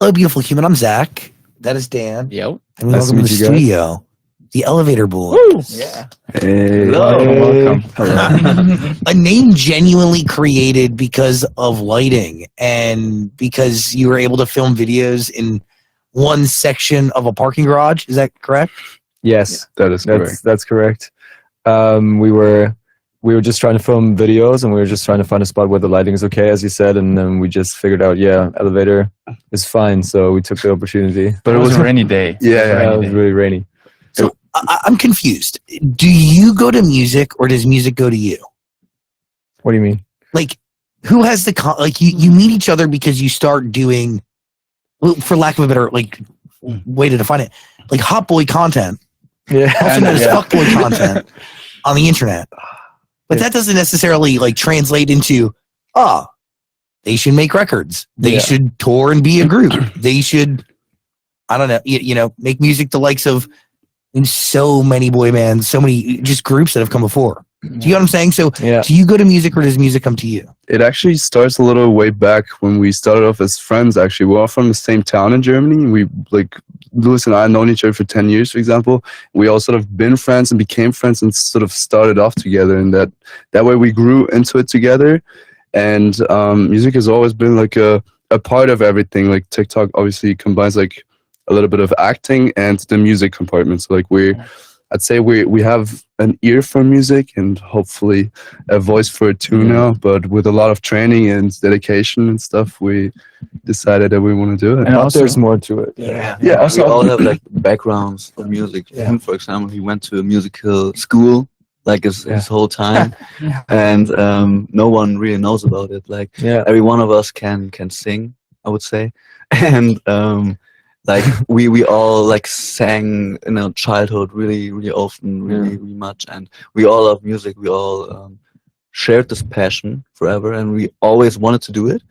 Hello, beautiful human. I'm Zach. That is Dan. Yep. And we Nice to welcome to the meet you guys. studio, the Elevator Boys. Woo! Yeah. Hey. Welcome. Hello. A name genuinely created because of lighting and because you were able to film videos in one section of a parking garage. Is that correct? Yes, That is correct. that's correct. We were just trying to film videos, and we were just trying to find a spot where the lighting is okay, as you said, and then we just figured out, elevator is fine, so we took the opportunity. But it was a rainy day. It was really rainy. So I'm confused. Do you go to music or does music go to you? What do you mean? Like, who has the you meet each other because you start doing, well, for lack of a better way to define it, like hot boy content, Yeah, also known as Yeah. fuckboy content on the internet. But that doesn't necessarily translate into, they should make records. They Yeah. should tour and be a group. They should, I don't know, make music the likes of so many boy bands, so many just groups that have come before. Do you know what I'm saying? So yeah. do you go to music or does music come to you? It actually starts a little way back when we started off as friends. Actually, we're all from the same town in Germany. We Lewis and I have known each other for 10 years, for example. We all sort of been friends and became friends and sort of started off together. And that way we grew into it together. And music has always been like a part of everything. Like TikTok obviously combines like a little bit of acting and the music compartment. So I'd say we have an ear for music and hopefully a voice for it too now. But with a lot of training and dedication and stuff, we decided that we want to do it. And But also- there's more to it. Yeah. We all have like backgrounds of music. Yeah. Him, for example, he went to a musical school like his whole time, and no one really knows about it. Like Yeah. every one of us can sing, I would say, and like we all like sang in our childhood really often, really much, and we all love music. We all shared this passion forever, and we always wanted to do it.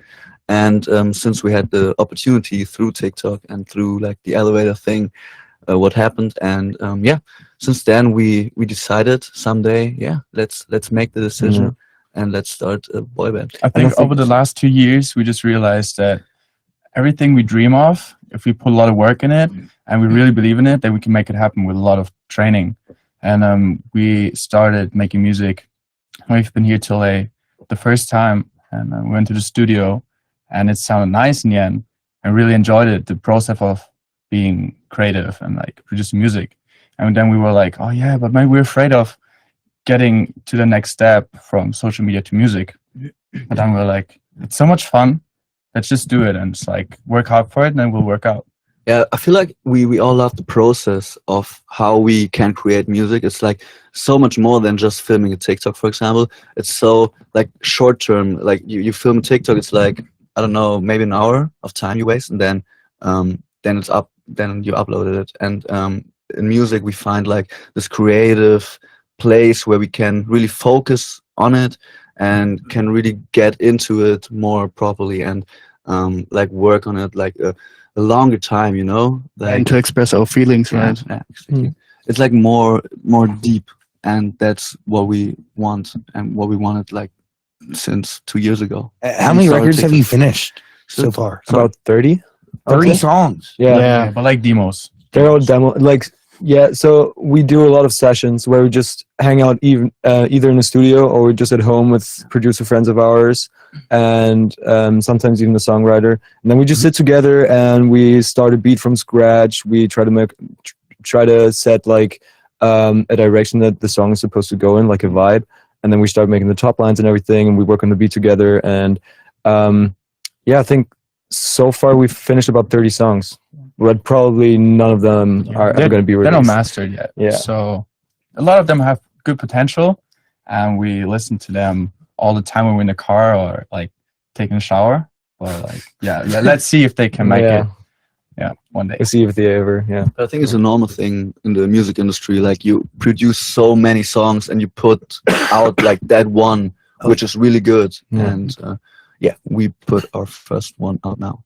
And since we had the opportunity through TikTok and through like the elevator thing, what happened, and since then we decided someday, let's make the decision and let's start a boy band. I think over the last 2 years, we just realized that everything we dream of, if we put a lot of work in it and we really believe in it, then we can make it happen with a lot of training. And we started making music. We've been here till the first time, and we went to the studio, and it sounded nice in the end. I really enjoyed it, the process of being creative and like producing music. And then we were like, oh yeah, but maybe we're afraid of getting to the next step from social media to music. But then we're like, it's so much fun. Let's just do it and just like work hard for it, and then we'll work out. Yeah, I feel like we all love the process of how we can create music. It's like so much more than just filming a TikTok, for example. It's so like short term. Like you film a TikTok, it's like, I don't know, maybe an hour of time you waste, and then it's up, then you uploaded it. And in music, we find like this creative place where we can really focus on it and can really get into it more properly and like work on it like a longer time, you know, like and to express our feelings, yeah, right? yeah, exactly. It's like more deep, and that's what we want and what we wanted like since 2 years ago. How many records have you finished so far? About 30. 30 songs. Yeah. But like demos. They're all demo. So we do a lot of sessions where we just hang out either in the studio or we're just at home with producer friends of ours, and sometimes even the songwriter. And then we just sit together and we start a beat from scratch. We try to set like a direction that the song is supposed to go in, like a vibe. And then we start making the top lines and everything, and we work on the beat together. And I think so far we've finished about 30 songs. But probably none of them are ever going to be released. They're not mastered yet. Yeah. So a lot of them have good potential, and we listen to them all the time when we're in the car or like taking a shower. But like, let's see if they can make it. Yeah, one day. We'll see if they ever. Yeah. I think it's a normal thing in the music industry. Like you produce so many songs and you put out like that one, which is really good. Yeah. And we put our first one out now.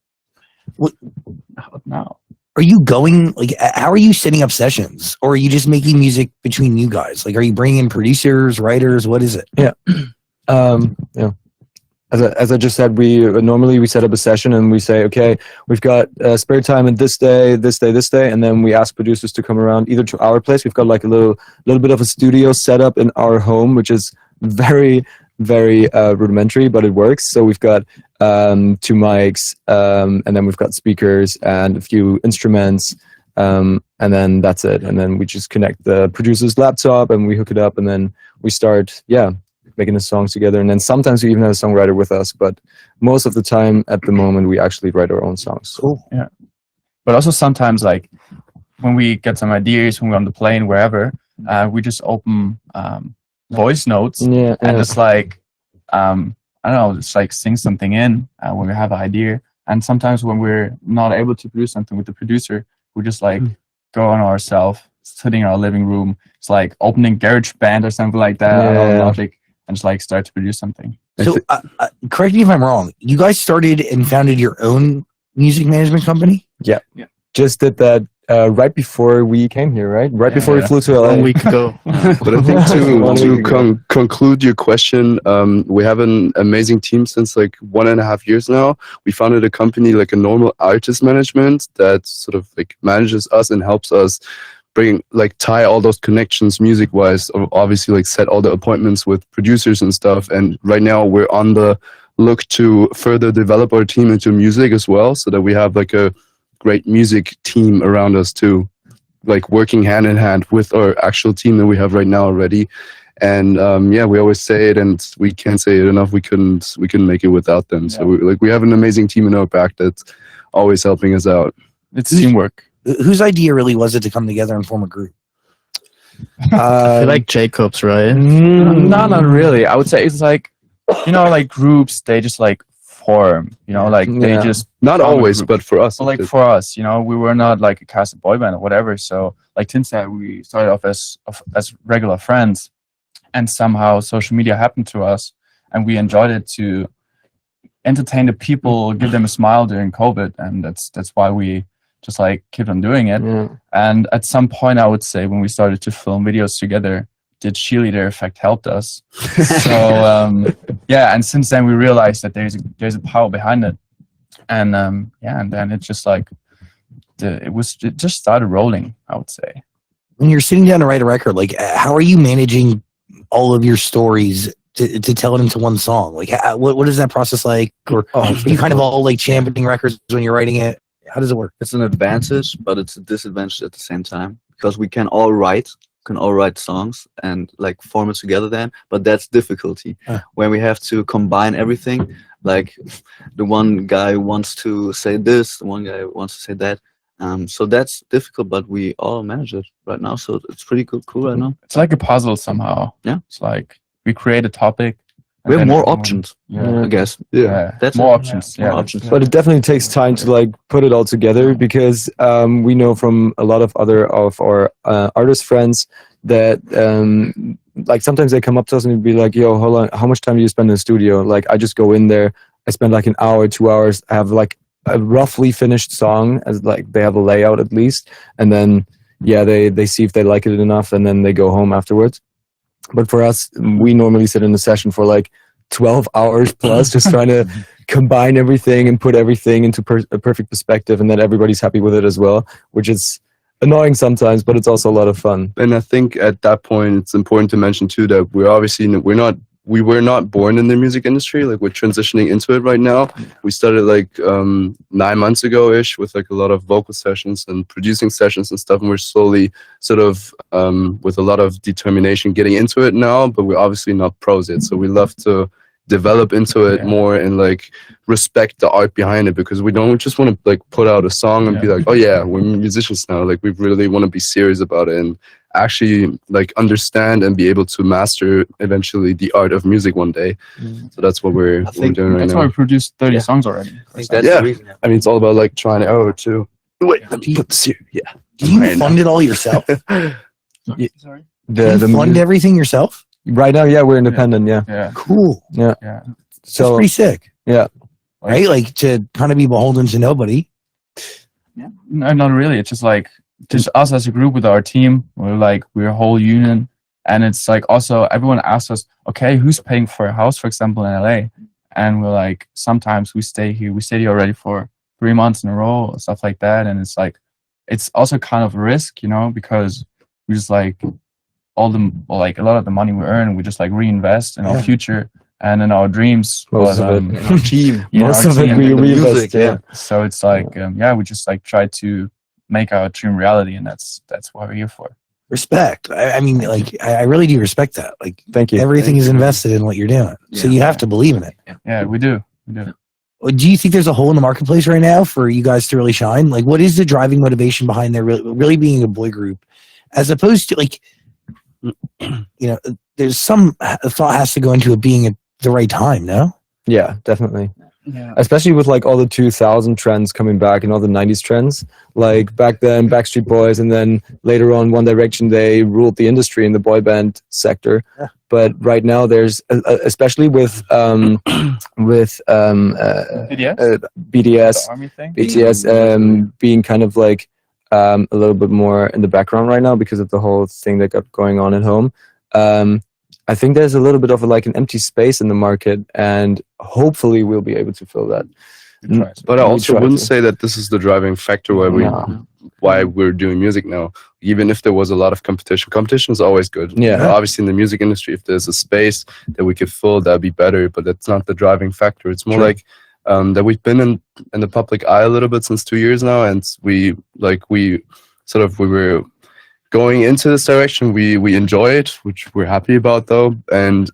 Now. Are you going, how are you setting up sessions? Or are you just making music between you guys? Like, are you bringing in producers, writers? What is it? as I just said, we normally set up a session and we say, okay, we've got spare time at this day, this day, this day, and then we ask producers to come around either to our place. We've got like a little bit of a studio set up in our home, which is very rudimentary, but it works. So we've got 2 mics, and then we've got speakers and a few instruments, and then that's it. And then we just connect the producer's laptop and we hook it up, and then we start, making the songs together. And then sometimes we even have a songwriter with us, but most of the time at the moment we actually write our own songs. Cool. But also sometimes, like when we get some ideas, when we're on the plane, wherever, we just open voice notes, Yeah, and it's like I don't know, it's like sing something in when we have an idea. And sometimes when we're not able to produce something with the producer, we just like go on ourselves, sitting in our living room. It's like opening GarageBand or something like that, Yeah. Logic, and just like start to produce something. So, correct me if I'm wrong. You guys started and founded your own music management company? just did that right before we came here, right? Right Yeah, before we yeah. flew to LA. 1 week ago. But I think One to week ago. conclude your question, we have an amazing team since like 1.5 years now. We founded a company, like a normal artist management, that sort of like manages us and helps us tie all those connections music wise, obviously like set all the appointments with producers and stuff. And right now we're on the look to further develop our team into music as well, so that we have like a great music team around us too, like working hand in hand with our actual team that we have right now already. And we always say it, and we can't say it enough. We couldn't make it without them. So we have an amazing team in our back that's always helping us out. It's teamwork. Whose idea really was it to come together and form a group? I feel like Jacob's, right? No, not really. I would say it's like, like groups, they just like form, like they Yeah. just, Not Found a always, group. but for us. like for us, we were not like a cast of boy band or whatever. So like Tim said, we started off as regular friends, and somehow social media happened to us, and we enjoyed it to entertain the people, give them a smile during COVID. And that's why we just like keep on doing it. Yeah. And at some point, I would say when we started to film videos together, the cheerleader effect helped us. So and since then we realized that there's a power behind it, and and then it just like it just started rolling, I would say. When you're sitting down to write a record, like how are you managing all of your stories to tell it into one song? Like what is that process like? Or are you kind of all like championing records when you're writing it? How does it work? It's an advantage, but it's a disadvantage at the same time, because we can all write songs and like form it together then, but that's difficulty when we have to combine everything. Like the one guy wants to say this, the one guy wants to say that. So that's difficult, but we all manage it right now. So it's pretty cool right now. It's like a puzzle somehow. Yeah. It's like we create a topic. and We have then more everyone- options, Yeah. I guess. Yeah. That's more it. options. More Yeah. options. But it definitely takes time to like put it all together, because we know from a lot of other of our artist friends that like sometimes they come up to us and be like, yo, hold on, how much time do you spend in the studio? Like I just go in there, I spend like an hour, 2 hours, I have like a roughly finished song, as like they have a layout at least, and then they see if they like it enough, and then they go home afterwards. But for us, we normally sit in the session for like 12 hours plus, just trying to combine everything and put everything into a perfect perspective, and then everybody's happy with it as well, which is annoying sometimes, but it's also a lot of fun. And I think at that point, it's important to mention too that we were not born in the music industry. Like we're transitioning into it right now. We started like 9 months ago ish with like a lot of vocal sessions and producing sessions and stuff. And we're slowly sort of with a lot of determination getting into it now, but we're obviously not pros yet. So we love to develop into it more and like respect the art behind it, because we don't just want to like put out a song and be like, oh yeah, we're musicians now. Like we really want to be serious about it and actually like understand and be able to master eventually the art of music one day. So that's what we're think doing right That's why now. we produced 30 songs already. I think that's Yeah. the reason. I mean, it's all about like trying it out too. Wait, let me put this here. Yeah. Do you fund it all yourself? Sorry. Do you fund everything yourself? Right now, we're independent. Yeah. Yeah. Cool. Yeah. That's So pretty sick. yeah. Right? Like to kind of be beholden to nobody. No, not really. It's just us as a group with our team. We're a whole union, and it's like also everyone asks us, okay, who's paying for a house, for example, in LA? and we're like, sometimes we stay here already for 3 months in a row or stuff like that, and it's like, it's also kind of a risk, you know, because we just like a lot of the money we earn, we just like reinvest in our future and in our dreams. Most of it. In our team. Yeah, Most our of it team. we The reinvest. music, Yeah. So it's like, we just like try to make our dream reality, and that's what we're here for. Respect. I mean, like, I really do respect that. Like, Thank you. everything is invested in what you're doing, so you have to believe in it. Yeah, we do. Do you think there's a hole in the marketplace right now for you guys to really shine? Like, what is the driving motivation behind there really being a boy group, as opposed to, like, you know, there's some thought has to go into it being at the right time, no? Yeah, definitely. Yeah. Especially with like all the 2000 trends coming back and all the 90s trends. Like back then, Backstreet Boys, and then later on, One Direction, they ruled the industry in the boy band sector. Yeah. But right now, there's especially with BTS? BTS, The army thing? BTS being kind of like a little bit more in the background right now because of the whole thing that got going on at home. I think there's a little bit of an empty space in the market, and hopefully we'll be able to fill that. But I We also try wouldn't to. say that this is the driving factor why we're doing music now. Even if there was a lot of competition is always good. Yeah. Obviously, in the music industry, if there's a space that we could fill, that'd be better. But that's not the driving factor. It's more like that we've been in the public eye a little bit since 2 years now, and we were going into this direction. We enjoy it, which we're happy about though. And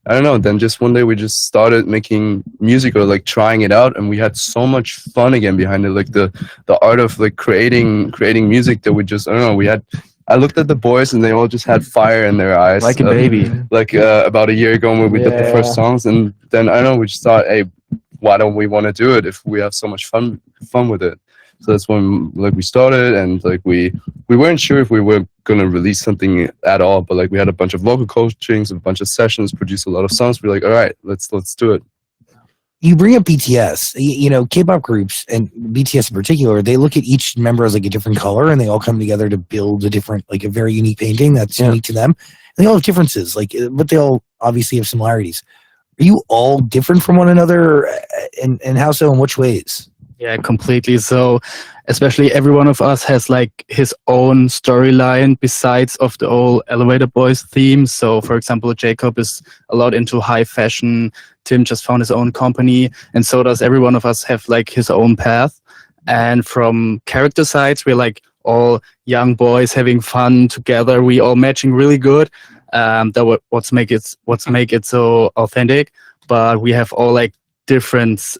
I don't know, then just one day we just started making music or like trying it out, and we had so much fun again behind it. Like the art of like creating music that we just, I don't know, I looked at the boys and they all just had fire in their eyes. Like a baby. Like about a year ago when we did the first songs, and then I don't know, we just thought, hey, why don't we want to do it if we have so much fun with it? So that's when like we started, and like we weren't sure if we were gonna release something at all, but like we had a bunch of vocal coachings, a bunch of sessions, produced a lot of songs. We're like, all right, let's do it. You bring up BTS, you know, K-pop groups and BTS in particular, they look at each member as like a different color, and they all come together to build a different, like a very unique painting that's unique to them. And they all have differences, like, but they all obviously have similarities. Are you all different from one another, and how so, in which ways? Yeah, completely. So especially every one of us has like his own storyline besides of the old Elevator Boys theme. So for example, Jacob is a lot into high fashion. Tim just found his own company, and so does every one of us have like his own path. And from character sides, we're like all young boys having fun together. We all matching really good. That what's make it so authentic. But we have all like differences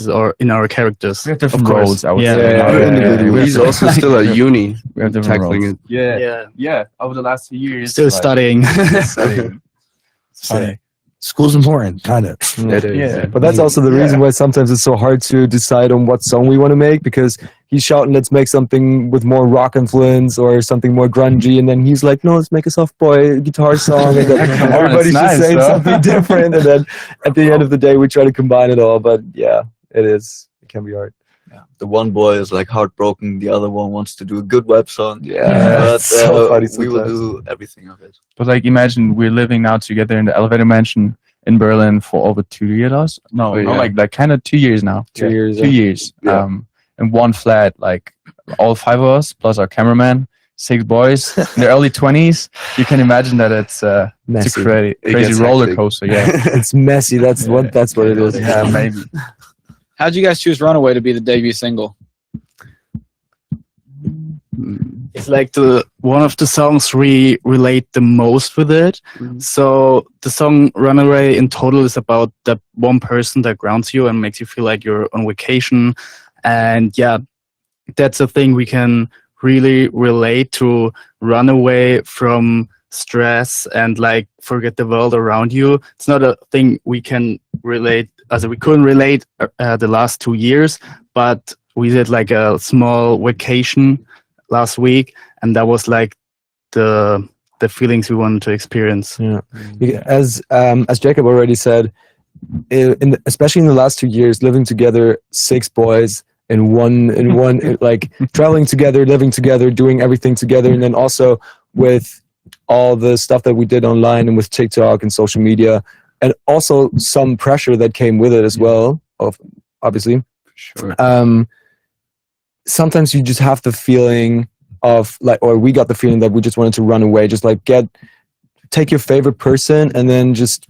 or in our characters. We have different Of course. roles, I would Yeah. say. Yeah. He's also still at uni, We have different tackling roles. it. Yeah. Over the last 2 years. Still studying. studying. It's funny. School's important, kind of. It is. Yeah. But that's also the reason why sometimes it's so hard to decide on what song we want to make, because he's shouting, let's make something with more rock influence or something more grungy, and then he's like, no, let's make a soft boy guitar song, and then Come on, everybody's it's just nice, saying though. something different, and then at the end of the day we try to combine it all. But yeah, it can be hard. The one boy is like heartbroken, the other one wants to do a good web song. Yeah, But it's so funny we will sometimes. do everything of it. But like, imagine we're living now together in the elevator mansion in Berlin for over 2 years. No, Oh, yeah. like kind of 2 years now. 2 years. 2 years. Yeah. In one flat, like all 5 of us plus our cameraman, 6 boys in their early 20s. You can imagine that it's a Messy. crazy gets roller hectic. coaster. Yeah, It's messy. That's what it is. yeah, maybe. How'd you guys choose Runaway to be the debut single? It's like one of the songs we relate the most with it. So the song Runaway in total is about that one person that grounds you and makes you feel like you're on vacation. And yeah, that's a thing we can really relate to. Run away from stress and like forget the world around you. It's not a thing we can relate, as we couldn't relate the last 2 years, but we did like a small vacation last week, and that was like the feelings we wanted to experience. Yeah. As Jacob already said, especially in the last 2 years, living together, 6 boys in one like traveling together, living together, doing everything together, and then also with all the stuff that we did online and with TikTok and social media, and also some pressure that came with it as well. Obviously, Sure. sometimes you just have the feeling of like, or we got the feeling that we just wanted to run away, just like take your favorite person and then just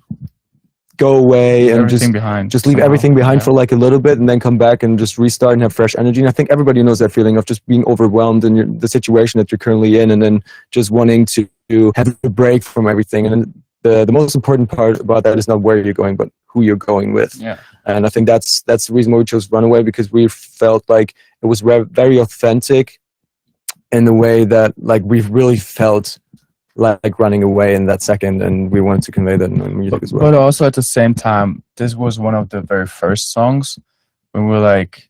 go away and Everything just behind. just leave somehow. everything behind Yeah. for like a little bit and then come back and just restart and have fresh energy. And I think everybody knows that feeling of just being overwhelmed in the situation that you're currently in, and then just wanting to have a break from everything. And the most important part about that is not where you're going, but who you're going with. Yeah. And I think that's the reason why we chose Runaway, because we felt like it was very authentic in the way that like we've really felt like running away in that second, and we wanted to convey that in the music as well. But also at the same time, this was one of the very first songs when we were like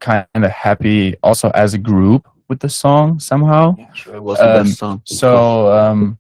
kind of happy also as a group with the song somehow. Yeah, sure. It was the best song. So,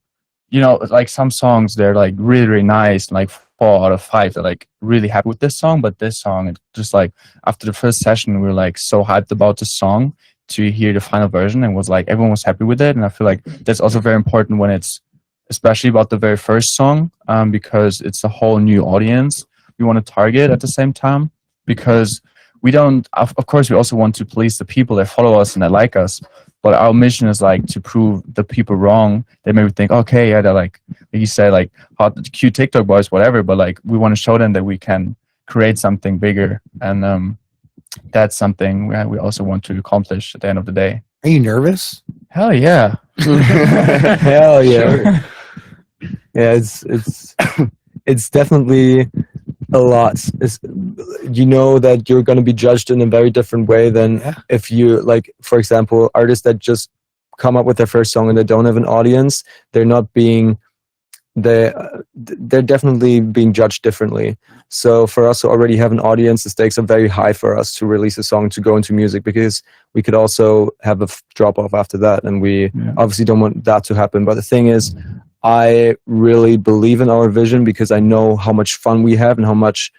you know, like some songs, they're like really, really nice. Like 4 out of 5, they're like really happy with this song. But this song, it just like after the first session, we were like so hyped about the song to hear the final version, and was like everyone was happy with it. And I feel like that's also very important when it's especially about the very first song, because it's a whole new audience we want to target at the same time, because we don't, of course we also want to please the people that follow us and that like us, but our mission is like to prove the people wrong. They maybe think, okay, yeah, they're like you said, like hot cute TikTok boys, whatever, but like we want to show them that we can create something bigger, and that's something we also want to accomplish at the end of the day. Are you nervous? Hell yeah. Hell yeah. Yeah, it's definitely a lot. You know that you're going to be judged in a very different way than if you, like, for example, artists that just come up with their first song and they don't have an audience, they're definitely being judged differently. So for us to already have an audience, the stakes are very high for us to release a song to go into music, because we could also have a drop off after that, and we obviously don't want that to happen. But the thing is, I really believe in our vision, because I know how much fun we have and how much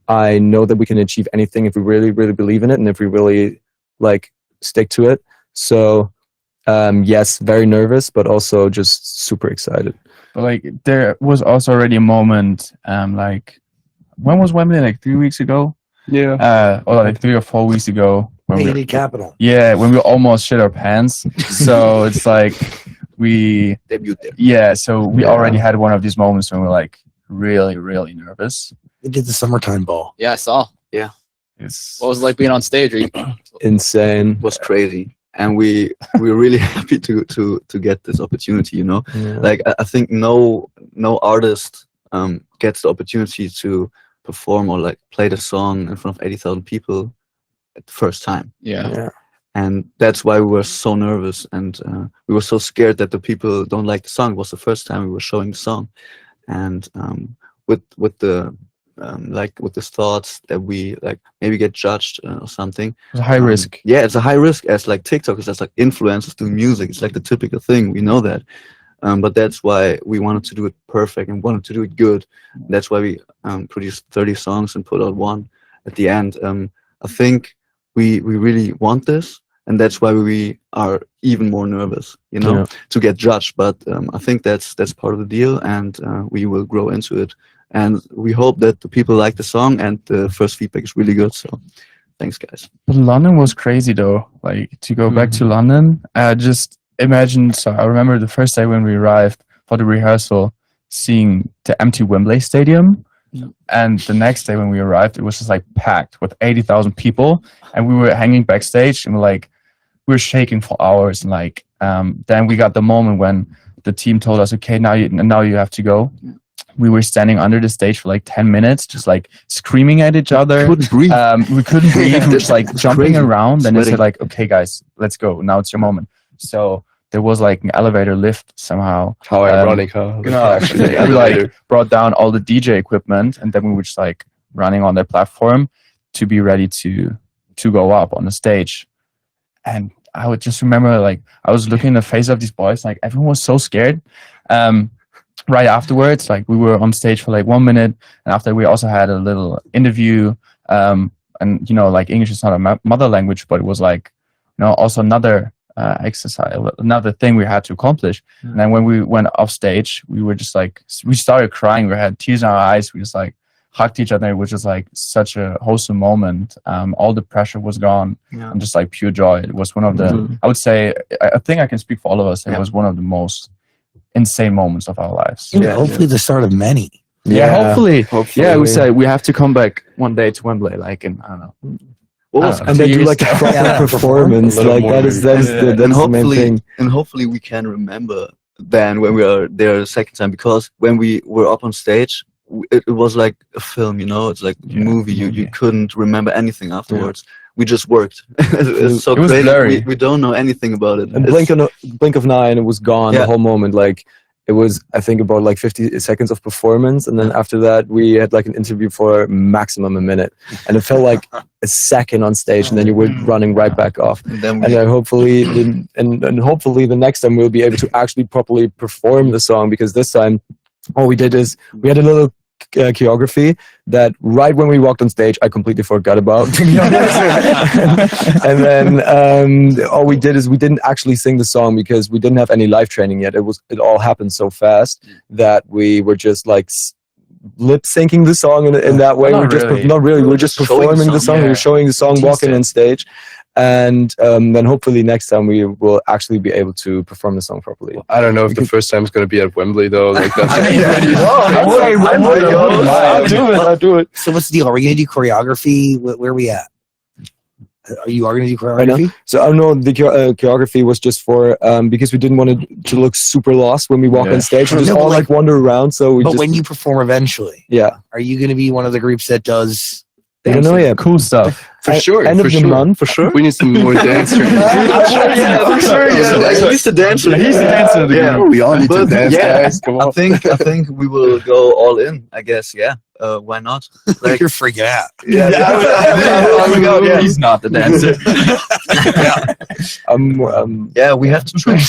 I know that we can achieve anything if we really, really believe in it and if we really like stick to it. So yes, very nervous, but also just super excited. But like there was also already a moment, like when was Wembley? Like 3 weeks ago? Yeah. Or like 3 or 4 weeks ago. When we, Hated Capital. yeah, when we almost shit our pants. So it's like we Debut there. yeah, so we already had one of these moments when we're like really, really nervous. They did the summertime ball. Yeah, I saw. It's What was it like being on stage? Insane. It was crazy, and we're really happy to get this opportunity. You know, Yeah. like I think no artist gets the opportunity to perform or like play the song in front of 80,000 people at the first time. Yeah. Yeah. And that's why we were so nervous, and we were so scared that the people don't like the song. It was the first time we were showing the song, and with the with the thoughts that we like maybe get judged or something. a high risk. Yeah, it's a high risk, as like TikTok is just like influencers doing music. It's like the typical thing. We know that, but that's why we wanted to do it perfect and wanted to do it good. That's why we produced 30 songs and put out one at the end. I think we really want this. And that's why we are even more nervous, you know, to get judged. But I think that's part of the deal, and we will grow into it. And we hope that the people like the song, and the first feedback is really good. So thanks, guys. But London was crazy though. Like to go back to London, just imagine. So I remember the first day when we arrived for the rehearsal, seeing the empty Wembley Stadium. And the next day when we arrived, it was just like packed with 80,000 people, and we were hanging backstage and we were shaking for hours. And like then we got the moment when the team told us, okay, now you have to go. We were standing under the stage for like 10 minutes, just like screaming at each other. Couldn't breathe. We couldn't breathe. We were just like jumping crazy. around. And they said Sweating. like, okay, guys, let's go. Now it's your moment. So there was like an elevator lift somehow. How ironic, huh? Actually, we like brought down all the DJ equipment, and then we were just like running on their platform to be ready to go up on the stage. And I would just remember, like, I was looking in the face of these boys, like everyone was so scared. Right afterwards, like we were on stage for like 1 minute, and after we also had a little interview. And you know, like English is not a mother language, but it was like, you know, also another exercise, another thing we had to accomplish. And then when we went off stage, we were just like, we started crying. We had tears in our eyes. We just like hugged each other, which was like such a wholesome moment. All the pressure was gone, and just like pure joy. It was one of the, I would say, I think I can speak for all of us. It was one of the most insane moments of our lives. Hopefully the start of many. Hopefully. Yeah, we Hopefully. said we have to come back one day to Wembley, like in, I don't know. And then do like a proper Yeah, performance. a little Like more that's and the main hopefully, thing. and hopefully we can remember then when we are there the second time, because when we were up on stage, it was like a film, you know. It's like a movie. You couldn't remember anything afterwards. We just worked. It's so It was crazy. blurry. We don't know anything about it. And blink of an eye, and it was gone. Yeah. The whole moment, like it was, I think, about like 50 seconds of performance, and then after that, we had like an interview for maximum a minute, and it felt like a second on stage, and then you were running right back off. And then And then hopefully, and hopefully the next time we'll be able to actually properly perform the song, because this time, all we did is we had a little choreography that right when we walked on stage I completely forgot about, to be honest. And then all we did is we didn't actually sing the song because we didn't have any live training yet. It all happened so fast that we were just like lip syncing the song in that way. Not We're just really. not really. We're just Showing the performing the song, song. yeah. We're showing the song, walking on stage. And then hopefully next time we will actually be able to perform the song properly. I don't know if the first time is going to be at Wembley though. Like that's I'll do it. So what's the deal? Are we going to do choreography? Where are we at? Are you going to do choreography? So I don't know, the choreography was just for because we didn't want it to look super lost when we walk on stage. We just No, but all like wander around. So we But just when you perform eventually, yeah. are you going to be one of the groups that does? I don't know yet. Cool stuff. for sure. End for of the sure. month for sure. We need some more dancers. for sure. Yeah, he's the dancer. He's the dancer of the Yeah. group. We all need to But dance, yeah, guys. Come I on. think we will go all in. I guess. Yeah. Why not? Like, You're freaking out. yeah. He's not the dancer. Yeah, we have to train.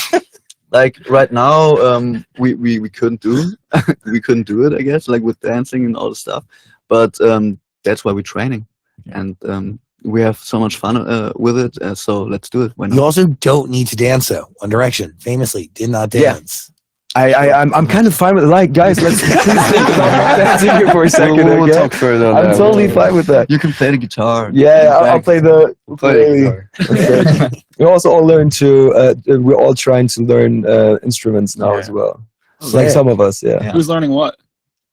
Like right now, we couldn't do we couldn't do it. I guess like with dancing and all the stuff, but that's why we're training, and we have so much fun with it. So let's do it. Why You not? also don't need to dance though. One Direction famously did not Yeah. dance. I'm kind of fine with it. Like, guys, let's please think about dancing here for a second. We'll okay? talk further on I'm that. totally fine with that. You can play the guitar. Yeah, I'll play the Play the guitar. We also all learn to. We're all trying to learn instruments now as well. Like some of us, yeah. Yeah. Who's learning what?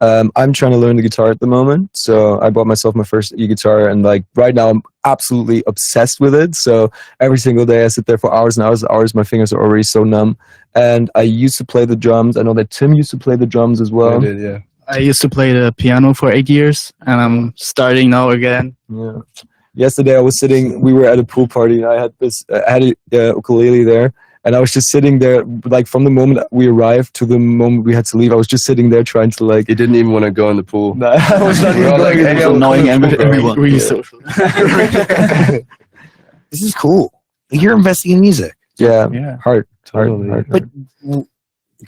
I'm trying to learn the guitar at the moment. So I bought myself my first e-guitar, and like right now I'm absolutely obsessed with it. So every single day I sit there for hours and hours and hours. My fingers are already so numb. And I used to play the drums. I know that Tim used to play the drums as well. I did, yeah. I used to play the piano for 8 years, and I'm starting now again. Yeah. Yesterday I was sitting. We were at a pool party, and I had a ukulele there, and I was just sitting there, like from the moment we arrived to the moment we had to leave. I was just sitting there trying to like. He didn't even want to go in the pool. No, I was not We're even all going like, in the hey, pool. Annoying everyone. Really social. This is cool. You're investing in music. Yeah, Yeah. hard. Totally. But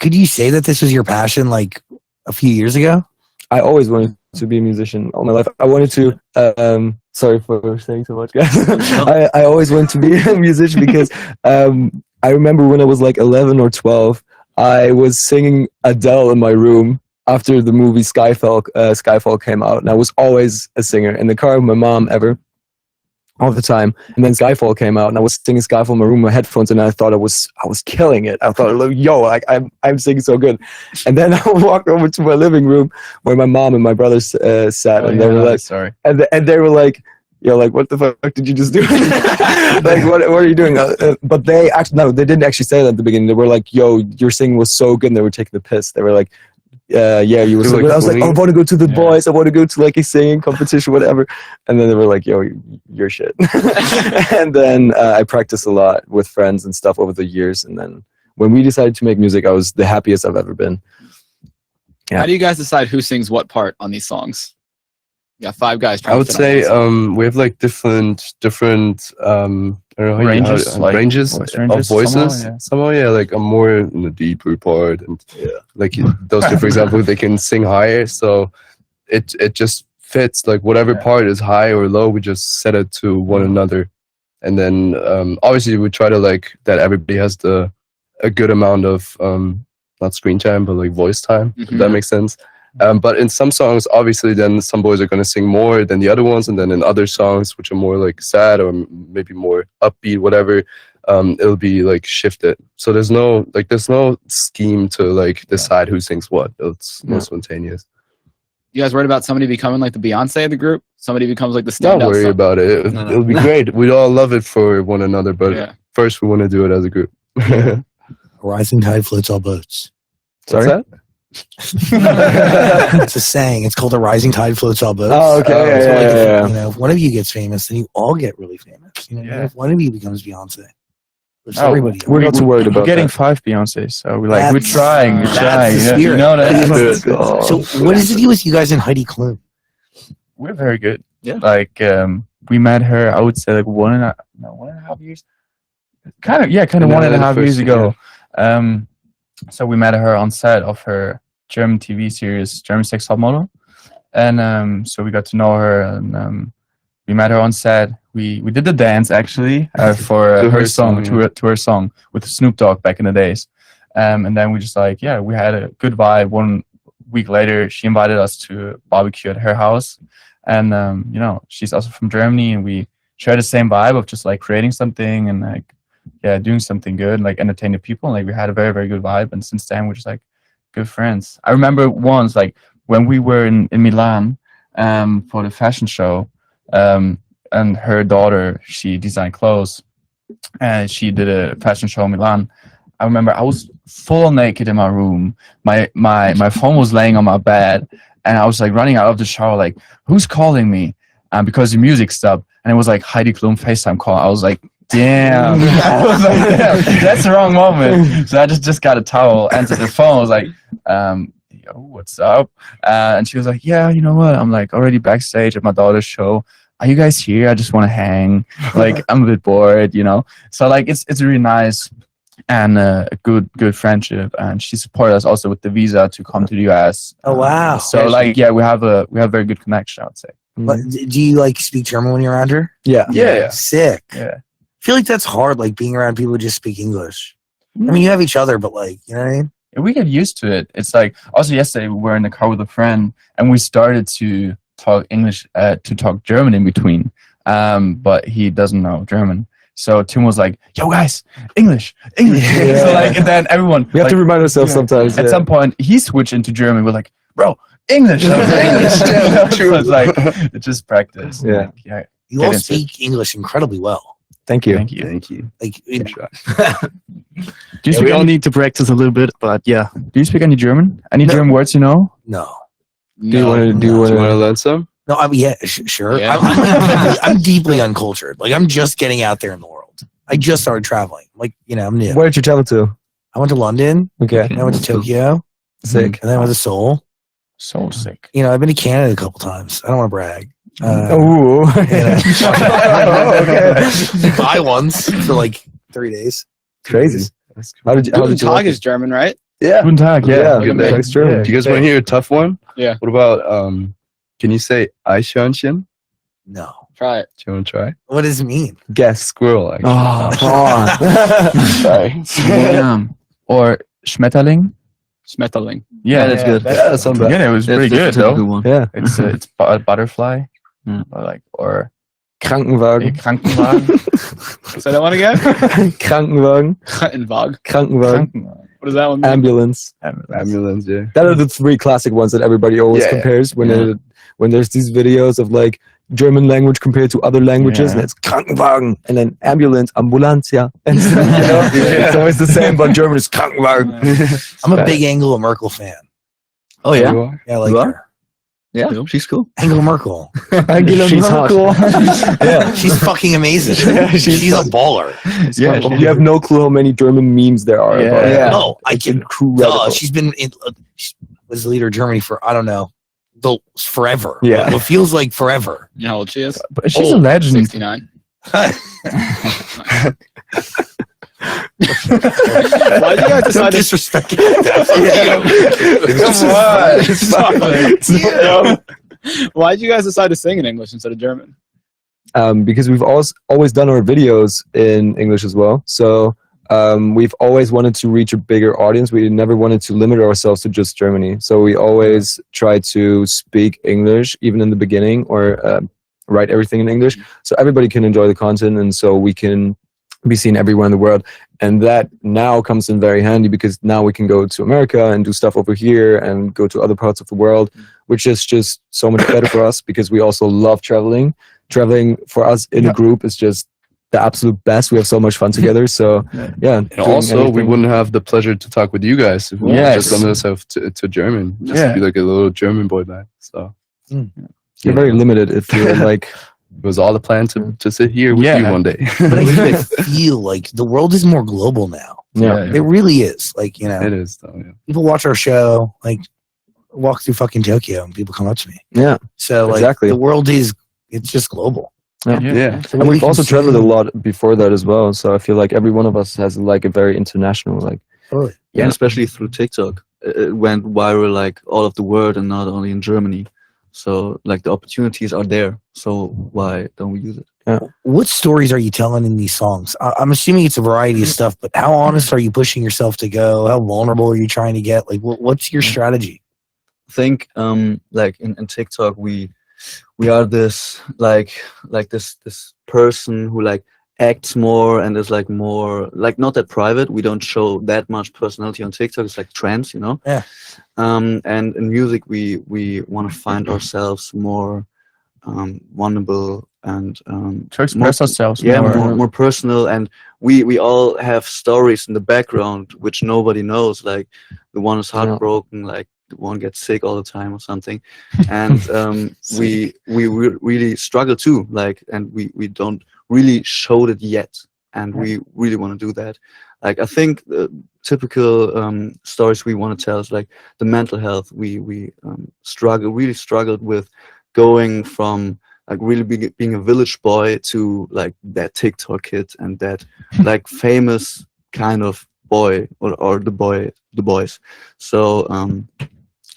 could you say that this was your passion like a few years ago? I always wanted to be a musician all my life. I wanted to. Sorry for saying so much, guys. I always wanted to be a musician because I remember when I was like 11 or 12, I was singing Adele in my room after the movie Skyfall came out, and I was always a singer in the car with my mom all the time. And then Skyfall came out, and I was singing Skyfall in my room with my headphones, and I thought I was killing it. I thought, like, yo, like I'm singing so good. And then I walked over to my living room where my mom and my brothers sat, and they were like, sorry. and they were like, yo, like, what the fuck did you just do? Like, what are you doing? But they they didn't actually say that at the beginning. They were like, yo, your singing was so good, and they were taking the piss. They were like, yeah, you were so good. I was like, I want to go to the boys. I want to go to like a singing competition, whatever. And then they were like, yo, you're shit. And then I practiced a lot with friends and stuff over the years. And then when we decided to make music, I was the happiest I've ever been. Yeah. How do you guys decide who sings what part on these songs? You got 5 guys. I would say we have like different I don't know how Ranges, like ranges voice of ranges voices. Somehow, yeah, like I'm more in the deeper part, and like those two, for example, they can sing higher, so it just fits. Like whatever part is high or low, we just set it to one another, and then obviously we try to like that everybody has a good amount of not screen time but like voice time. If that makes sense. But in some songs, obviously, then some boys are gonna sing more than the other ones, and then in other songs, which are more like sad or maybe more upbeat, whatever, it'll be like shifted. So there's no scheme to like decide who sings what. It's more spontaneous. You guys worried about somebody becoming like the Beyonce of the group? Somebody becomes like the Don't standout. worry about it. It'll be great. We'd all love it for one another, but Yeah. first we want to do it as a group. Rising tide floats all boats. Sorry. What's that? It's a saying. It's called a rising tide floats all boats. Oh, okay. Oh, yeah, So, yeah, like, yeah, if, yeah. you know, if one of you gets famous, then you all get really famous. You know, Yeah. if one of you becomes Beyonce, it's Oh, everybody. We're not too worried We're about getting that. 5 Beyonces, so we're That's- trying. We're that's trying. the Yeah, spirit. you know that. So what does it do with you guys in Heidi Klum? We're very good. Yeah. Like we met her, I would say like 1.5 years. Kind of Yeah, 1.5 the years first ago. So we met her on set of her German TV series German Sex Topmodel, and so we got to know her, and we met her on set. We did the dance actually for To her her song, song, to her song with Snoop Dogg back in the days, and then we just like we had a good vibe. 1 week later, she invited us to barbecue at her house, and you know, she's also from Germany, and we share the same vibe of just like creating something and like doing something good, like entertaining people. And, like we had a very, very good vibe, and since then we're just like good friends. I remember once, like when we were in Milan for the fashion show, and her daughter, she designed clothes, and she did a fashion show in Milan. I remember I was full naked in my room. My phone was laying on my bed, and I was like running out of the shower, like, who's calling me? Because the music stopped, and it was like Heidi Klum FaceTime call. I was like, damn. I was like, damn, that's the wrong moment. So I just got a towel, answered the phone. I was like, yo, what's up? And she was like, yeah, you know what? I'm like already backstage at my daughter's show. Are you guys here? I just want to hang. Like, I'm a bit bored, you know? So like, it's really nice and a good friendship. And she supported us also with the visa to come to the US. Oh, wow. So like, we have a very good connection, I would say. But do you like speak German when you're around her? Yeah. Yeah. Sick. Yeah. I feel like that's hard, like being around people who just speak English. I mean, you have each other, but like, you know what I mean? We get used to it. It's like, also yesterday we were in the car with a friend and we started to talk English, to talk German in between. But he doesn't know German. So Tim was like, yo guys, English. Yeah. So like, and then everyone, We have like, to remind ourselves sometimes. at some point he switched into German. We're like, bro, English. I was like, English. So it's like, it's just practice. Yeah. Like, yeah. You Get all into it. speak English incredibly well. Thank you. Thank you. Thank you. Like, Good try. Do you, We speak all any, need to practice a little bit, but yeah. do you speak any German? Any German words you know? no. Do you want to? Do you Do you want to want learn some? No, I mean, yeah, sure. Yeah. I'm deeply uncultured. Like, I'm just getting out there in the world. I just started traveling. Like, you know, I'm new. to? Where did you travel to? I went to London, Okay. and I went to Tokyo, Sick. and then I went to Seoul. So sick. You know, I've been to Canada a couple times. I don't want to brag. Oh. Yeah. Buy ones for like 3 days. Crazy. How did you? How Guten did you Tag like is German, right? Yeah. Guten Tag. Yeah, Yeah. Good yeah, day. that's true. Do you guys want to hear a tough one? Yeah. What about can you say Eichhörnchen? No. Try it. Do you want to try? What does it mean? Guess. Squirrel, actually. Oh, come on. Sorry. Or Schmetterling. Schmetterling. Yeah, that's good. Yeah, that's not bad. Yeah, it was pretty good That's a though. good one. Yeah. It's a butterfly, or Krankenwagen. Krankenwagen. Say that one again. Krankenwagen. Krankenwagen. Krankenwagen. Krankenwagen. What does that one mean? Ambulance. Ambulance, yeah. That are the three classic ones that everybody always Yeah. compares when Yeah. when there's these videos of like German language compared to other languages, Yeah. and it's Krankenwagen, and then ambulance, Ambulancia, and you know, it's always the same, but German is Krankenwagen. I'm a big Angela Merkel fan. Oh yeah. You are? Yeah, I like You are? her. Yeah, she's cool. Angela Merkel. Angela She's hot. Merkel. Yeah. She's fucking amazing. Yeah, she's a baller. Yeah, you have no clue how many German memes there are. Yeah. about her. Yeah. No, I It's can. incredible. She's been in, she was the leader of Germany for, I don't know, forever. Yeah. It feels like forever. You know how old she is? But she's a legend. 69. Why did you guys decide to disrespect. Why did you guys decide to sing in English instead of German? because we've always done our videos in English as well. So we've always wanted to reach a bigger audience. We never wanted to limit ourselves to just Germany. So we always try to speak English, even in the beginning, or write everything in English, so everybody can enjoy the content, and so we can be seen everywhere in the world. And that now comes in very handy, because now we can go to America and do stuff over here and go to other parts of the world, which is just so much better for us, because we also love traveling. Traveling for us in a group is just the absolute best. We have so much fun together. So yeah. And also, we wouldn't have the pleasure to talk with you guys if we just limit ourselves to German. Just be like a little German boy band. So you're very limited if you're like. It was all the plan to sit here with you one day. But I feel like the world is more global now. Yeah. It really is. Like, you know, It is though. Yeah. people watch our show, like walk through fucking Tokyo and people come up to me. Yeah. So like Exactly. the world it's just global. Yeah. So And we we've can also see- traveled a lot before that as well. So I feel like every one of us has like a very international, like, Totally. Yeah, and especially through TikTok, it went viral like all of the world and not only in Germany. So like the opportunities are there. So why don't we use it? What stories are you telling in these songs? I'm assuming it's a variety of stuff, but how honest are you pushing yourself to go? How vulnerable are you trying to get? Like, what's your strategy? I think like in TikTok we are this like this person who like acts more and is like more like not that private. We don't show that much personality on TikTok. It's like trends, you know. Yeah. And in music we want to find ourselves more vulnerable and To express ourselves more. more personal, and we all have stories in the background which nobody knows, like the one is heartbroken, like the one gets sick all the time or something, and we really struggle too, like, and we don't really show it yet, and we really want to do that. Like I think the typical stories we want to tell is like the mental health. We really struggled with going from like really being a village boy to like that TikTok kid and that like famous kind of boy or the boys. So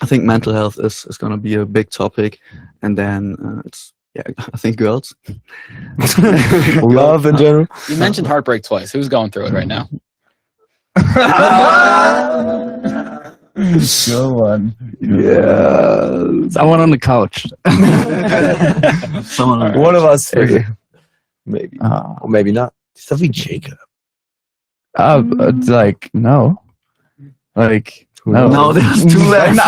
I think mental health is going to be a big topic, and then it's I think girls. love in general. You mentioned heartbreak twice. Who's going through it right now? Good one. Yeah. Someone on the couch. Someone One of us three. Maybe. Or maybe not. Stuffy Jacob. It's like no, like no. No, there's two left.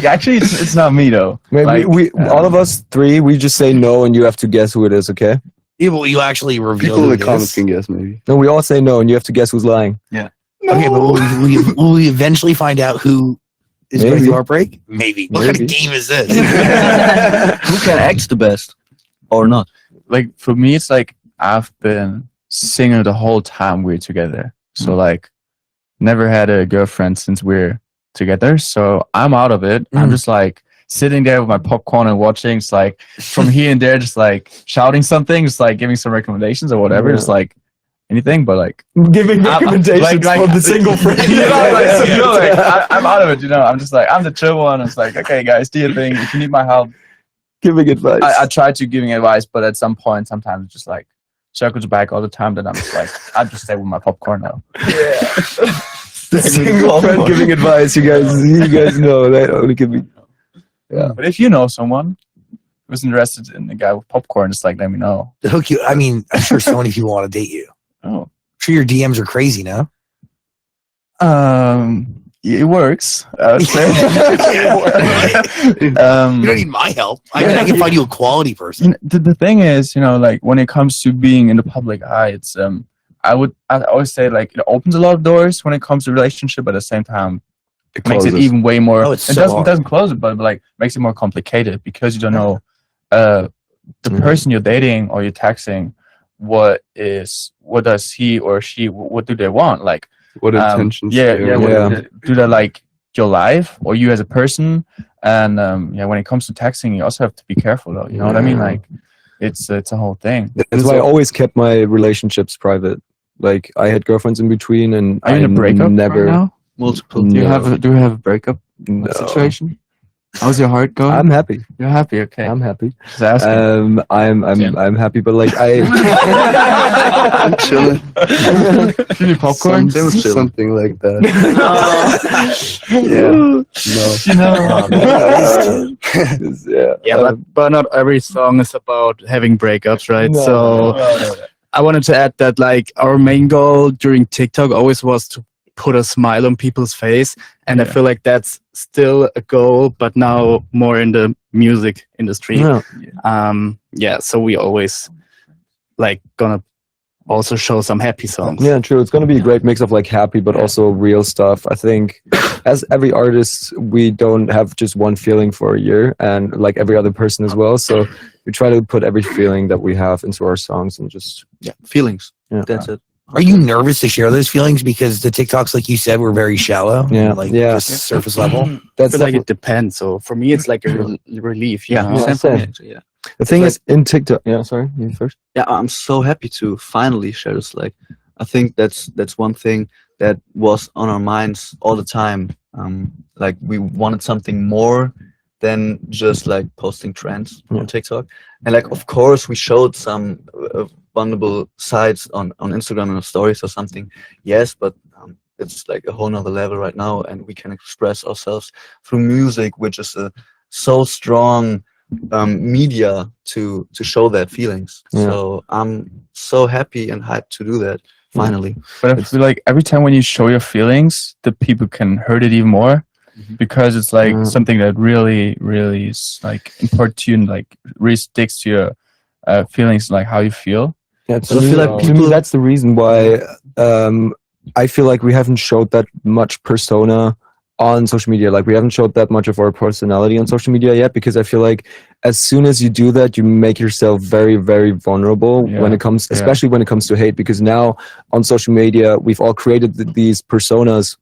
Actually, it's not me though. Maybe Like, we all of us three, we just say no, and you have to guess who it is, okay? Yeah, well, you actually reveal People in who the it comments is. can guess maybe. No, we all say no, and you have to guess who's lying. Okay, but will we eventually find out who is going Maybe. through heartbreak? Maybe. What kind of Maybe. game is this? Who can act the best or not? like for me, it's like I've been single the whole time we're together. So like, never had a girlfriend since we're together. So I'm out of it. I'm just like sitting there with my popcorn and watching. It's like from here and there, just like shouting something, just like giving some recommendations or whatever. Yeah. Just like anything, but like Giving I'm- recommendations like- from the single friend. you know, like, I'm out of it. You know, I'm just like I'm the chill one. It's like okay, guys, do your thing. If you need my help, Giving advice. I try to giving advice, but at some point, sometimes it's just like circles back all the time. Then I'm just like I just stay with my popcorn now. The single friend giving advice. You guys know that only can be. But if you know someone who's interested in the guy with popcorn, just like let me know. To hook you. I mean, I'm sure so many people want to date you. Oh, I'm sure your DMs are crazy, no? it works. I would say. You don't need my help. I mean, I can find you a quality person. The thing is, you know, like when it comes to being in the public eye, it's I always say like it opens a lot of doors when it comes to relationship, but at the same time It makes it closes. even way more. Oh, it's it so doesn't hard. doesn't close it, but like makes it more complicated because you don't know the person you're dating or you're texting. What does he or she? What do they want? Like What intentions? Yeah, do yeah. you have? Yeah. Do they like your life or you as a person? And when it comes to texting, you also have to be careful, though. You know what I mean? Yeah. Like it's a whole thing. That's why I always kept my relationships private. Like I had girlfriends in between, and Are you in a breakup never. right now? Multiple. No. Do you have a breakup No. situation? How's your heart going? I'm happy. You're happy, okay. I'm happy. Just asking. I'm happy, but like I'm chilling. You need popcorn? Something like that. Yeah. No. yeah. But not every song is about having breakups, right? No. So I wanted to add that like our main goal during TikTok always was to put a smile on people's face, and I feel like that's still a goal, but now more in the music industry. Yeah. So we always like gonna also show some happy songs. Yeah, true. It's going to be a great mix of like happy, but also real stuff. I think as every artist, we don't have just one feeling for a year, and like every other person as well. So we try to put every feeling that we have into our songs and just, Feelings. yeah. That's it. Are you nervous to share those feelings because the TikToks, like you said, were very shallow? Yeah, like yeah. just surface level. I That's feel like definitely- it depends. So for me, it's like a relief. You know? Yeah, Same for me, same. actually, yeah. the thing is in TikTok. Yeah, sorry, you first. Yeah, I'm so happy to finally share this. Like, I think that's one thing that was on our minds all the time. Like, we wanted something more than just like posting trends Yeah. on TikTok. And like, of course, we showed some vulnerable sides on Instagram and stories or something. Yes, but it's like a whole nother level right now, and we can express ourselves through music, which is a so strong media to show that feelings. Yeah. So I'm so happy and hyped to do that finally. But I feel like every time when you show your feelings, the people can hurt it even more because it's like something that really, really is like important to you and like really sticks to your feelings, like how you feel. Yeah, I feel like to me, that's the reason why I feel like we haven't showed that much persona on social media. Like we haven't showed that much of our personality on social media yet, because I feel like as soon as you do that, you make yourself very, very vulnerable when it comes, especially when it comes to hate, because now on social media, we've all created these personas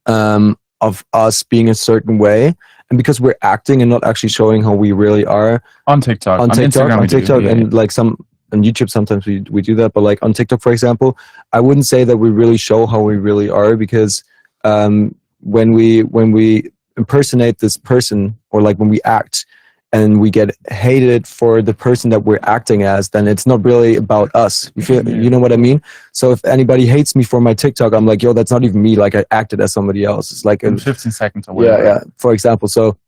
of us being a certain way. And because we're acting and not actually showing how we really are On TikTok. on Instagram we do, TikTok, yeah. and like some on YouTube sometimes we do that, but like on TikTok, for example, I wouldn't say that we really show how we really are, because when we impersonate this person, or like when we act and we get hated for the person that we're acting as, then it's not really about us. You feel, you know what I mean? So if anybody hates me for my TikTok, I'm like, yo, that's not even me. Like I acted as somebody else. It's like In 15 seconds or yeah, whatever. yeah. For example, so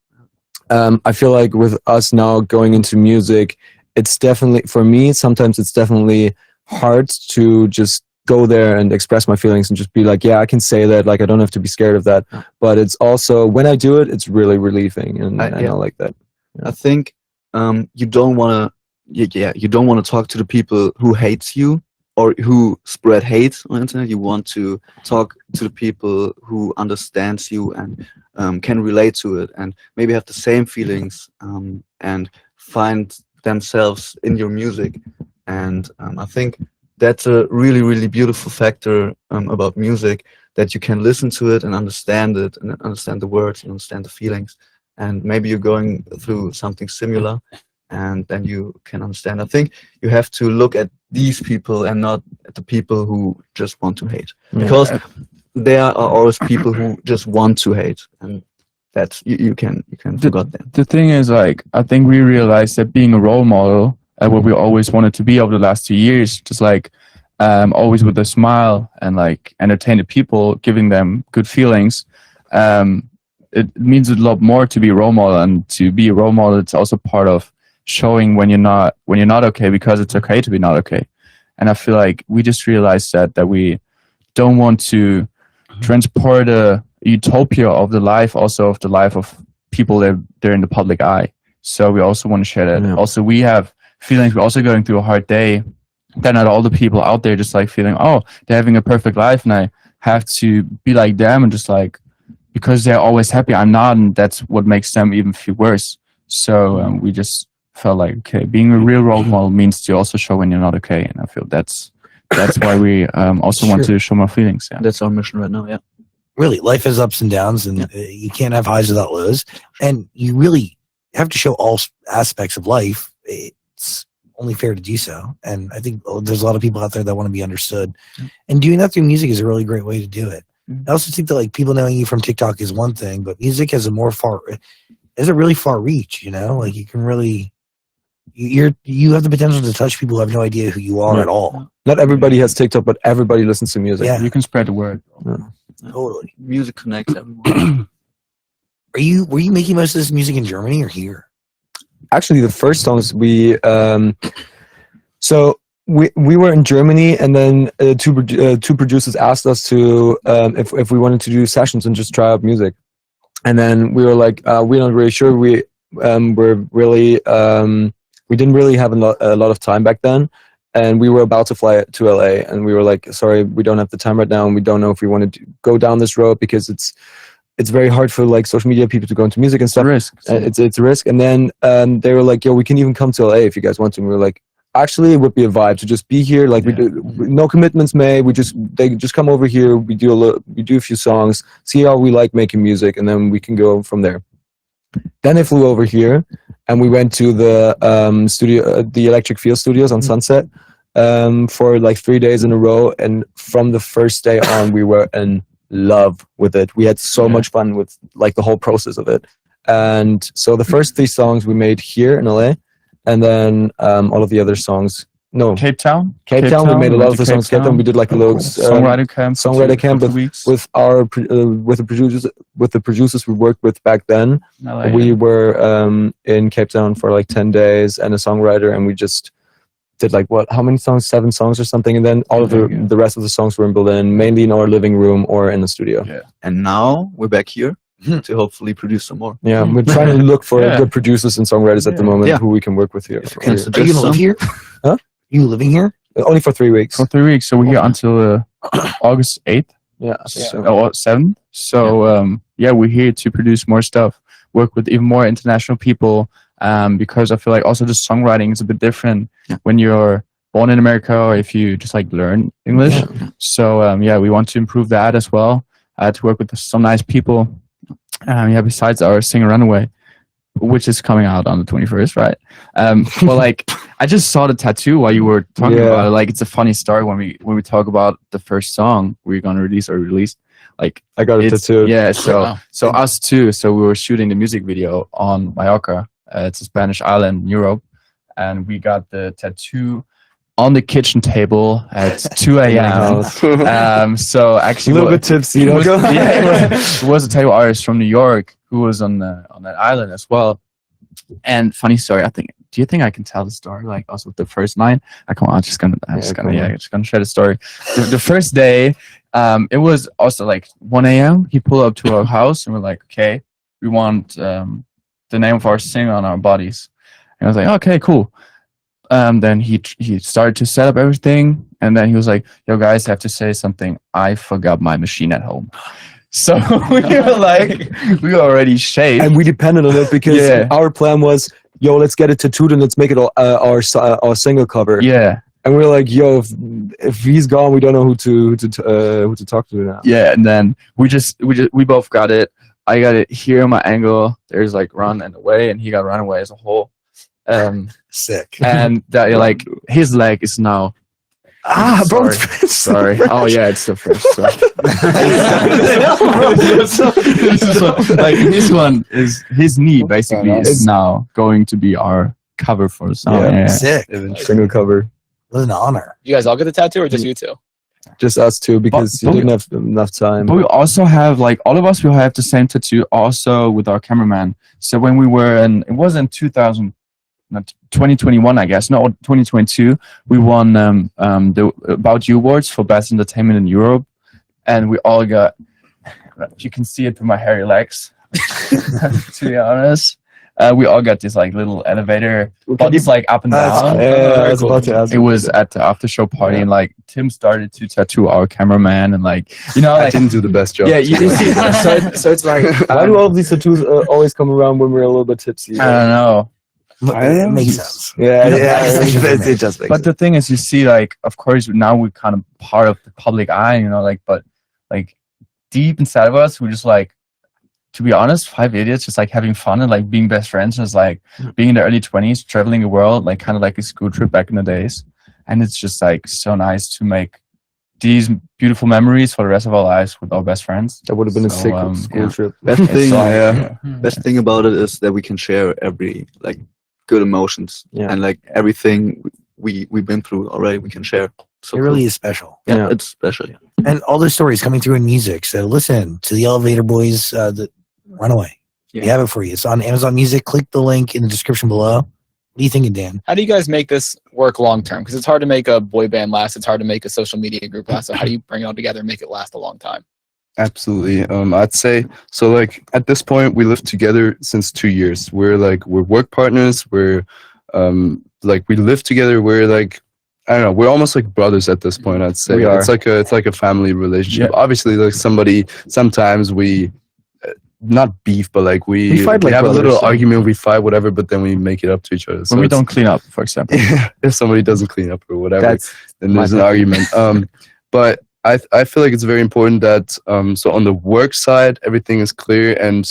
I feel like with us now going into music, it's definitely, for me, sometimes it's definitely hard to just go there and express my feelings and just be like, yeah, I can say that. Like, I don't have to be scared of that. But it's also, when I do it, it's really relieving, and I like that. I think you don't want to, you don't want to talk to the people who hates you or who spread hate on the internet. You want to talk to the people who understands you and can relate to it, and maybe have the same feelings and find themselves in your music. And I think that's a really, really beautiful factor about music, that you can listen to it and understand it, and understand the words and understand the feelings. And maybe you're going through something similar, and then you can understand. I think you have to look at these people and not at the people who just want to hate, because there are always people who just want to hate, and that's you can forget them. The thing is, like, I think we realized that being a role model, what we always wanted to be over the last 2 years, just like always with a smile and like entertain the people, giving them good feelings. It means a lot more to be a role model, and to be a role model, it's also part of showing when you're not okay, because it's okay to be not okay. And I feel like we just realized that we don't want to transport a utopia of the life, also of the life of people that they're in the public eye. So we also want to share that. Yeah. Also, we have feelings. We're also going through a hard day. They're not all the people out there just like feeling, oh, they're having a perfect life, and I have to be like them, and just like, because they're always happy, I'm not, and that's what makes them even feel worse. So we just felt like, okay, being a real role model means to also show when you're not okay, and I feel that's why we also want to show my feelings. Yeah. That's our mission right now. Yeah. Really, life has ups and downs, and you can't have highs without lows. And you really have to show all aspects of life. It's only fair to do so. And I think there's a lot of people out there that want to be understood. And doing that through music is a really great way to do it. I also think that like people knowing you from TikTok is one thing, but music has a more is a really far reach. You know, like you can really, you have the potential to touch people who have no idea who you are at all. Not everybody has TikTok, but everybody listens to music. Yeah. You can spread the word. Totally. Music connects everyone. Were you making most of this music in Germany or here? Actually, the first songs we we were in Germany, and then two producers asked us to if we wanted to do sessions and just try out music, and then we were like, we're not really sure. We didn't really have a lot of time back then, and we were about to fly to LA, and we were like, sorry, we don't have the time right now, and we don't know if we want to go down this road because it's very hard for like social media people to go into music and It's a stuff. risk. It's a risk. And then they were like, yo, we can even come to LA if you guys want to. And we were like, actually, it would be a vibe to just be here. Like we do, no commitments made. They just come over here. We do a few songs, see how we like making music, and then we can go from there. Then they flew over here, and we went to the studio, the Electric Field Studios on Sunset, for like 3 days in a row. And from the first day on, we were in love with it. We had so much fun with like the whole process of it. And so the first 3 songs we made here in LA, and then all of the other songs. No, Cape Town. Cape Town. We made a lot of the Cape songs. Cape Town. We did like a little songwriter camp. for songwriter two- camp for 2 weeks. with the producers we worked with back then. in LA, We yeah. were in Cape Town for like 10 days and a songwriter, and we just did like how many songs? 7 songs or something. And then all of Yeah. the rest of the songs were in Berlin, mainly in our living room or in the studio. Yeah. And now we're back here to hopefully produce some more. Yeah, we're trying to look for Yeah. good producers and songwriters at the moment Yeah. who we can work with here. If you can Are suggest you gonna live some. here? Huh? You living here? Only for 3 weeks. For 3 weeks, so we're here until August 8th. Yeah. Or 7th. So we're here to produce more stuff, work with even more international people, because I feel like also the songwriting is a bit different when you're born in America or if you just like learn English. So we want to improve that as well, to work with some nice people. Besides our Singer Runaway, which is coming out on the 21st, right? Well, like I just saw the tattoo while you were talking Yeah. about it. Like it's a funny story when we talk about the first song we're gonna release. Like I got a it's tattoo. yeah. So Wow. so us too. So we were shooting the music video on Mallorca. It's a Spanish island in Europe, and we got the tattoo on the kitchen table at 2 a.m. So A actually, little bit tipsy, it you know? was, it was a tattoo artist from New York who was on that island as well. And funny story, do you think I can tell the story like also with the first line? Come on, I'm just gonna share the story. The first day, it was also like 1 a.m. He pulled up to our house and we're like, okay, we want the name of our singer on our bodies. And I was like, okay, cool. Then he started to set up everything, and then he was like, yo guys, I have to say something. I forgot my machine at home. So we were like, we were already shaved. And we depended on it because Yeah. our plan was, yo, let's get it tattooed and let's make it our single cover. Yeah. And we're like, yo, if he's gone, we don't know who to talk to now. Yeah, and then we both got it. I got it here in my angle. There's like Run and Away, and he got Runaway as a whole. Sick. And that like his leg is now. bro. Sorry. Oh yeah, it's the first. Like this one is his knee basically is now going to be our cover for the song. Yeah. Yeah. Sick. Single cover. What an honor. You guys all get the tattoo or just you two? Just us two because But you didn't have enough time. But we also have like all of us will have the same tattoo also with our cameraman. So when we were it was in 2021, I guess, no, 2022, we won the About You Awards for Best Entertainment in Europe, and we all got. You can see it through my hairy legs. To be honest, we all got this like little elevator buttons like up and down. I was about to ask. It was at the after show party, and like Tim started to tattoo our cameraman, and like I like, didn't do the best job. yeah, you see, so it's like Why do all of these tattoos always come around when we're a little bit tipsy? I don't know. It makes sense. Yeah, it just makes But the thing is, you see, like, of course, now we're kind of part of the public eye, like, but like deep inside of us, we're just like, to be honest, 5 idiots, just like having fun and like being best friends, just like being in the early 20s, traveling the world, like kind of like a school trip back in the days. And it's just like so nice to make these beautiful memories for the rest of our lives with our best friends. That would have been a So, sick um, school yeah. trip. Best thing, yeah. best thing about it is that we can share every like good emotions Yeah. and like everything we've been through already. We can share. So It really is special. yeah, Yeah. it's special. Yeah. And all those stories coming through in music. So listen to the Elevator Boys, the Runaway. We Yeah. have it for you. It's on Amazon Music. Click the link in the description below. What are you thinking, Dan? How do you guys make this work long term? Because it's hard to make a boy band last. It's hard to make a social media group last. So how do you bring it all together and make it last a long time? Absolutely. I'd say so. Like at this point, we lived together since 2 years. We're work partners. We're like we live together. We're like I don't know. We're almost like brothers at this point. I'd say We are. it's like a family relationship. Yeah. Obviously, like sometimes we not beef, but like we fight like have a brothers, little so- argument. We fight, whatever, but then we make it up to each other. When we it's- don't clean up, for example. if somebody doesn't clean up or whatever, That's then my there's an pet argument. But I feel like it's very important that so on the work side everything is clear and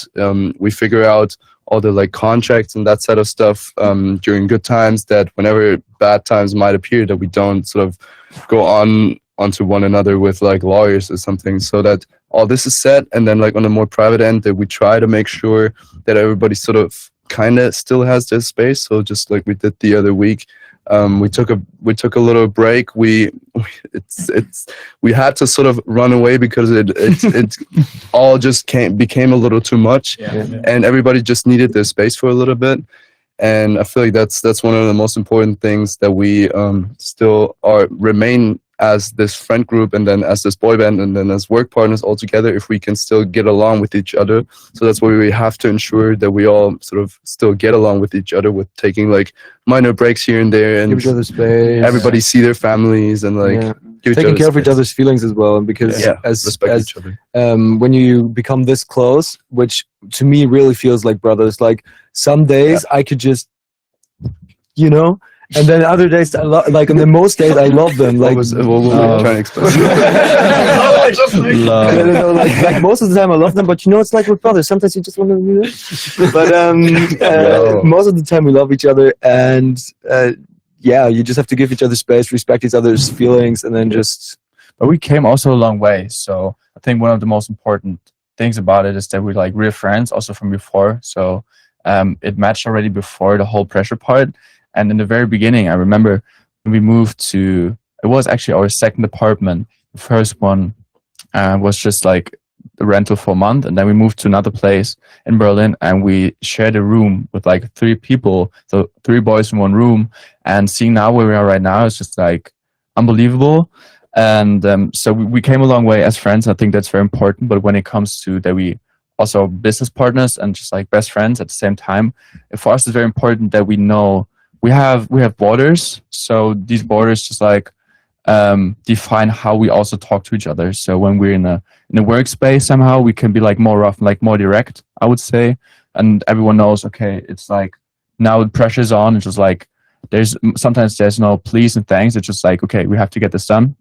we figure out all the like contracts and that sort of stuff during good times, that whenever bad times might appear that we don't sort of go onto one another with like lawyers or something, so that all this is set. And then like on the more private end that we try to make sure that everybody sort of kind of still has their space. So just like we did the other week, we took a little break. We had to sort of run away because it all just became a little too much, and everybody just needed their space for a little bit. And I feel like that's one of the most important things, that we still remain as this friend group, and then as this boy band, and then as work partners all together, if we can still get along with each other. So that's why we have to ensure that we all sort of still get along with each other, with taking like minor breaks here and there, and give each other space. everybody see their families, and like Yeah. give Taking care of each space. other's feelings as well, and because Yeah, as respect each other. when you become this close, which to me really feels like brothers. Like some days I could just, and then other days like, and then most days I love them. Like, What were you trying to express? like most of the time I love them, but it's like with brothers. Sometimes you just want to, but most of the time we love each other, and you just have to give each other space, respect each other's feelings, and then just. But we came also a long way. So I think one of the most important things about it is that we're like real friends also from before. So it matched already before the whole pressure part. And in the very beginning, I remember when we moved to, it was actually our second apartment. The first one was just like the rental for a month. And then we moved to another place in Berlin, and we shared a room with like 3 people. So 3 boys in one room. And seeing now where we are right now is just like unbelievable. And so we came a long way as friends. I think that's very important. But when it comes to that, we also business partners and just like best friends at the same time, for us it's very important that we know we have borders. So these borders just like define how we also talk to each other. So when we're in a workspace, somehow we can be like more rough, like more direct, I would say. And everyone knows, okay, it's like now the pressure's on. It's just like sometimes there's no please and thanks. It's just like, okay, we have to get this done.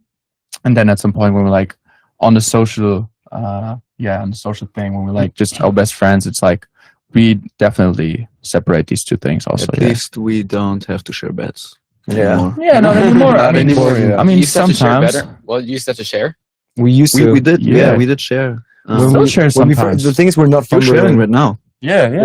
And then at some point when we're like on the social, on the social thing, when we're like just our best friends, it's like we definitely separate these two things also. At least we don't have to share beds. Yeah. anymore. Yeah, not anymore. Not anymore, yeah. I mean, You used to have to share sometimes. better. Well, you used to have to share. We used to. We did. Yeah. Yeah, we did share. Still share when we sometimes. the thing is, we're not You're from sharing Berlin. right now. Yeah. Yeah,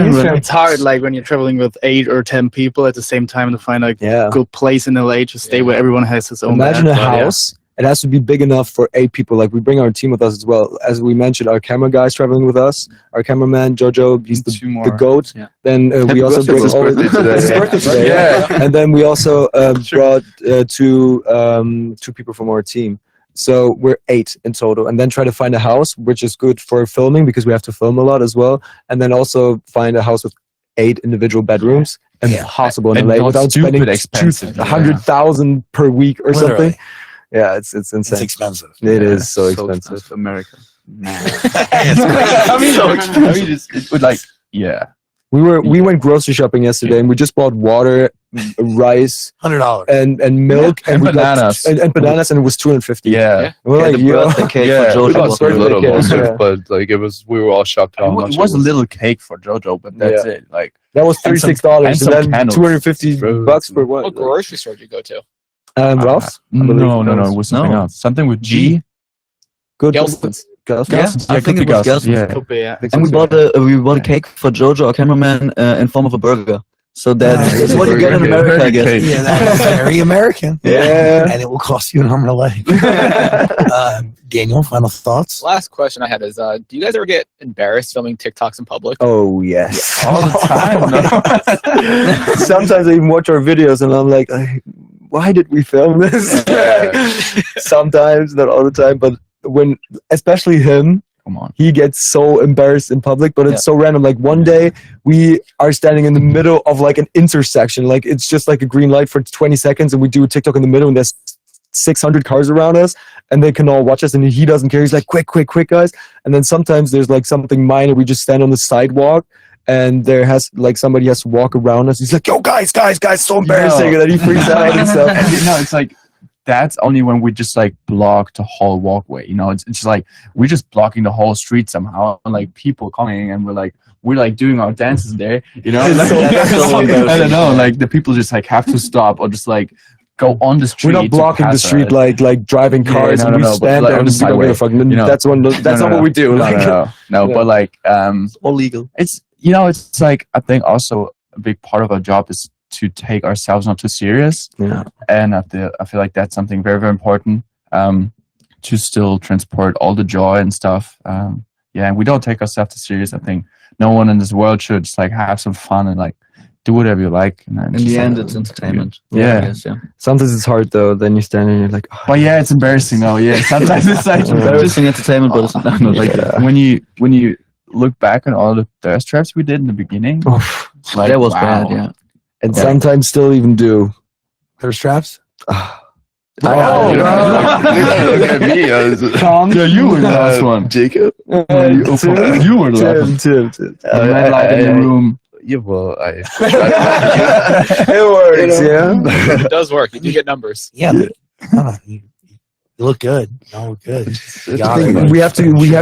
It's yeah. it's hard, like when you're traveling with 8 or 10 people at the same time, to find a Yeah. good place in LA to stay where everyone has his own. Imagine bed. a house. It has to be big enough for 8 people. Like we bring our team with us as well. As we mentioned, our camera guy's traveling with us. Our cameraman Jojo, he's 2 more. the goat. Yeah. Then Happy we also birthday, bring it's his all birthday today. It's his birthday today. Yeah. And then we also brought 2 people from our team. So we're 8 in total. And then try to find a house, which is good for filming because we have to film a lot as well. And then also find a house with 8 individual bedrooms. Impossible in And LA not without stupid spending expensive, yeah. 100,000 per week or Literally. something. Yeah, it's It's insane. expensive. It is so expensive. America. I mean, it would like, yeah. We went grocery shopping yesterday and we just bought water, rice, $100. and milk And we got- bananas. and bananas, and it was 250. Yeah. We're Yeah, like, the yo, birthday cake Yeah, for We Jojo. got was some birthday little cake, bullshit, yeah. but like we were all shocked how much It was a little cake for Jojo, but that's it. Like, that was And some- $36, and and some then candles. $250 Bro. bucks for what? What grocery store did you go to? Ross? I believe No, that it was something No. else. Something with G. Good. Gelston's. Gelston? I think it was Gelston's, Gelston's. yeah. Could be, yeah. And we bought a cake for Jojo, our cameraman, in form of a burger. So that's what you get in Burger America, I guess. cake. Yeah, that's very American. Yeah. And it will cost you an arm and a leg. Daniel, final thoughts? Last question I had is, do you guys ever get embarrassed filming TikToks in public? Oh, yes. All the time. Sometimes I even watch our videos and I'm like, why did we film this? Sometimes, not all the time, but when, especially him, Come on. he gets so embarrassed in public, but it's so random. Like one day we are standing in the middle of like an intersection. Like it's just like a green light for 20 seconds and we do a TikTok in the middle and there's 600 cars around us and they can all watch us and he doesn't care. He's like, quick, guys. And then sometimes there's like something minor. We just stand on the sidewalk and there has like somebody has to walk around us. He's like, yo, guys, so embarrassing. And then he freaks out and stuff. And, it's like, that's only when we just like block the whole walkway. It's just like we're just blocking the whole street somehow, and like people coming, and we're like doing our dances there. I don't know. Like the people just like have to stop or just like go on the street. We're not blocking the to pass street us. like driving cars and we but stand like there on and the we don't give a fuck. That's not what we do. No, Like, no. Yeah. But like All legal. it's it's like I think also a big part of our job is to take ourselves not too serious. Yeah. And I feel like that's something very, very important, to still transport all the joy and stuff. And we don't take ourselves too serious. I think no one in this world should just like have some fun and like do whatever you like. And In the end, it's entertainment. Yeah. I guess, yeah. Sometimes it's hard though. Then you stand and you're like, oh, But yeah, it's embarrassing though. Yeah, sometimes it's like Embarrassing entertainment, but it's not like when you look back on all the thirst traps we did in the beginning, it's like, that was wow. bad, yeah. and sometimes still even do. Thirst traps? Look at me. Yeah, you were the last one. Jacob? You were the last one. Tim. The red light in the room. Yeah, well, It works, yeah. It does work. You do get numbers. Yeah. You look good. You look good. You got it. We have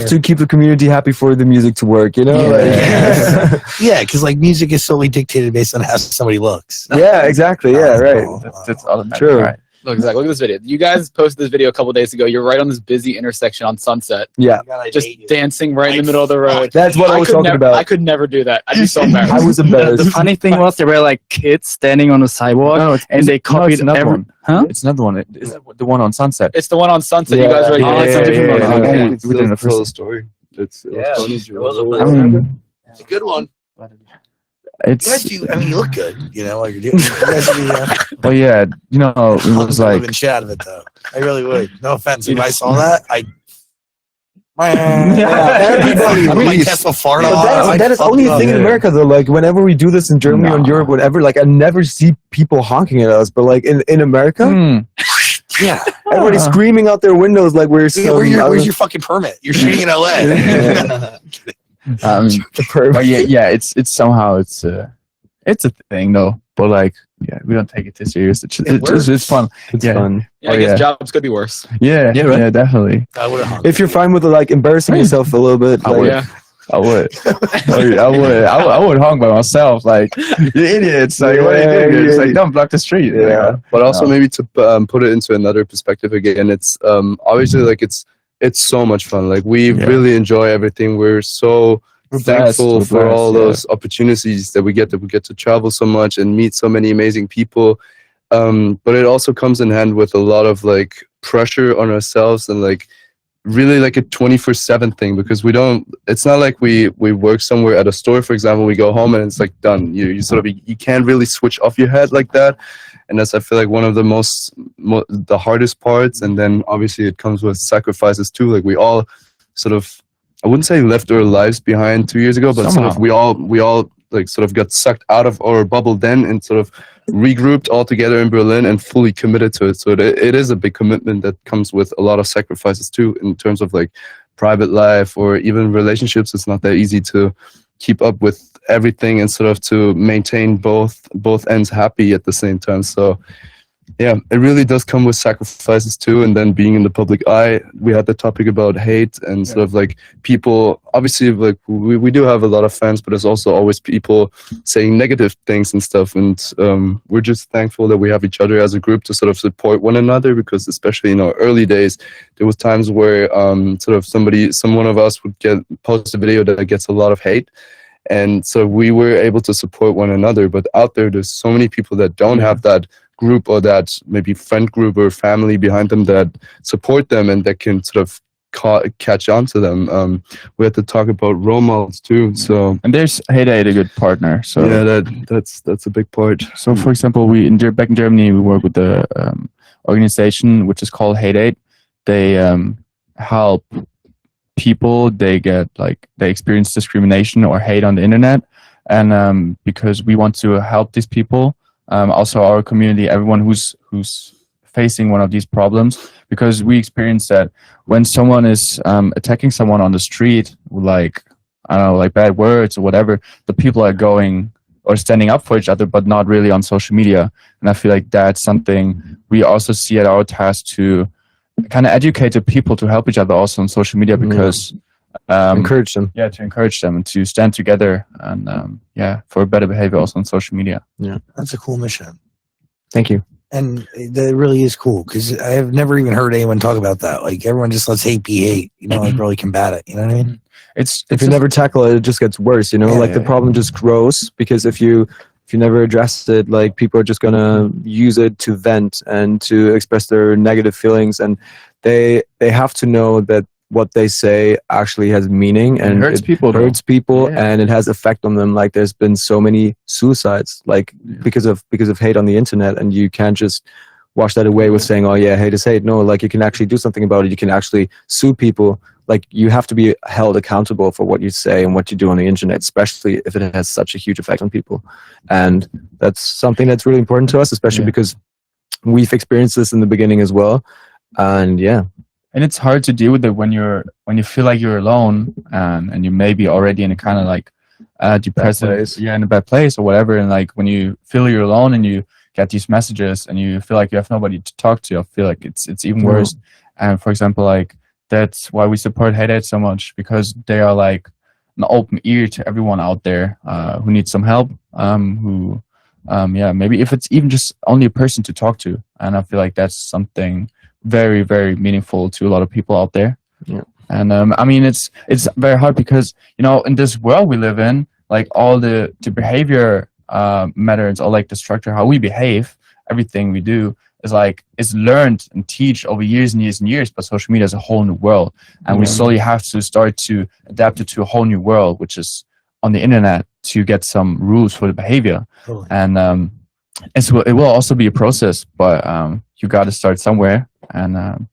to keep the community happy for the music to work, you know? Yeah. Like- Yeah, because like music is solely dictated based on how somebody looks. yeah, exactly. Yeah, right. That's all that matters. True. Right. Look, Zach, look at this video. You guys posted this video a couple days ago. You're right on this busy intersection on Sunset, Yeah. just dancing right in the middle of the road. That's what I was talking about. I could never do that. I'd be so embarrassed. I was The embarrassed. funny thing was there were like kids standing on the sidewalk No, it's, and they it's copied another every. one. Huh? It's another one. It's the one on Sunset. It's the one on Sunset. Yeah. You guys are Oh, like, it's a different one. Okay. Okay. We didn't tell the story. It's I mean, It's a good one. it's You guys do. I mean, you look good. You know, like you're doing. You guys do. well, yeah. It was like living shit out of it though. I really would. No offense. If I saw that, I. Everybody I mean, leaves. Tesla fart But off. that is only a thing in Yeah. America though. Like whenever we do this in Germany or in No. Europe, whatever, like I never see people honking at us. But like in America, Yeah. everybody's screaming out their windows like we're Yeah, where's your fucking permit? You're shooting in LA. but yeah. It's somehow it's a thing though. But like, yeah, we don't take it too serious. It's fun. It's Yeah. fun. yeah, I Oh, guess yeah. jobs could be worse. Yeah, Yeah, right. yeah, definitely. I would have hung. If you're fine with like embarrassing yourself a little bit, I like, would. Yeah. I would. I would hung by myself. Like, you idiots. Like, what are you doing? It's like, don't block the street. Yeah. But also No. maybe to put it into another perspective again, it's obviously like it's so much fun. Like we Yeah. really enjoy everything. We're so thankful We're for all blessed, yeah. those opportunities that we get to travel so much and meet so many amazing people. But it also comes in hand with a lot of like pressure on ourselves and like really like a 24/7 thing, because it's not like we work somewhere at a store, for example, we go home and it's like done. You sort of you can't really switch off your head like that, and that's, I feel like, one of the the hardest parts. And then obviously it comes with sacrifices too. Like we all sort of, I wouldn't say left our lives behind 2 years ago, but sort of Somehow. we all like sort of got sucked out of our bubble then and sort of regrouped all together in Berlin and fully committed to it. So it is a big commitment that comes with a lot of sacrifices too, in terms of like private life or even relationships. It's not that easy to keep up with everything and sort of to maintain both ends happy at the same time. So yeah, it really does come with sacrifices too. And then being in the public eye, we had the topic about hate and sort of like people, obviously, like we do have a lot of fans, but there's also always people saying negative things and stuff. And we're just thankful that we have each other as a group to sort of support one another, because especially in our early days, there was times where sort of someone of us would post a video that gets a lot of hate. And so we were able to support one another. But out there's so many people that don't have that group or that maybe friend group or family behind them that support them and that can sort of catch on to them. We had to talk about role models too. So And there's Hate Aid, a good partner. So yeah, that's a big part. So, for example, back in Germany, we work with the organization which is called Hate Aid. They help people. They experience discrimination or hate on the internet, and because we want to help these people, also our community, everyone who's facing one of these problems, because we experience that when someone is attacking someone on the street, like I don't know, like bad words or whatever, the people are going or standing up for each other, but not really on social media. And I feel like that's something we also see at our task to kind of educate the people to help each other also on social media, because Encourage them. yeah, to encourage them and to stand together and for better behavior also on social media. That's a cool mission. Thank you. And that really is cool, because I have never even heard anyone talk about that. Like, everyone just lets hate be hate, like really combat it. You know what I mean? If you never tackle it, it just gets worse. The problem just grows, because if you never address it, like, people are just gonna use it to vent and to express their negative feelings, and they have to know that what they say actually has meaning, and it hurts people. And it has effect on them. Like, there's been so many suicides, like because of hate on the internet, and you can't just wash that away with saying, oh yeah, hate is hate. No, like, you can actually do something about it. You can actually sue people. Like, you have to be held accountable for what you say and what you do on the internet, especially if it has such a huge effect on people. And that's something that's really important to us, especially because we've experienced this in the beginning as well. And and it's hard to deal with it when you feel like you're alone, and you may be already in a kind of like depressive, in a bad place or whatever. And like, when you feel you're alone and you get these messages and you feel like you have nobody to talk to, I feel like it's even worse. And for example, like, that's why we support Hate Aid so much, because they are like an open ear to everyone out there who needs some help, maybe if it's even just only a person to talk to. And I feel like that's something very, very meaningful to a lot of people out there. And I mean, it's very hard, because in this world we live in, like, all the behavior methods, or like the structure, how we behave, everything we do is learned and teach over years and years and years. But social media is a whole new world, and we slowly have to start to adapt it to a whole new world, which is on the internet, to get some rules for the behavior. Totally. And it will also be a process, but you got to start somewhere. And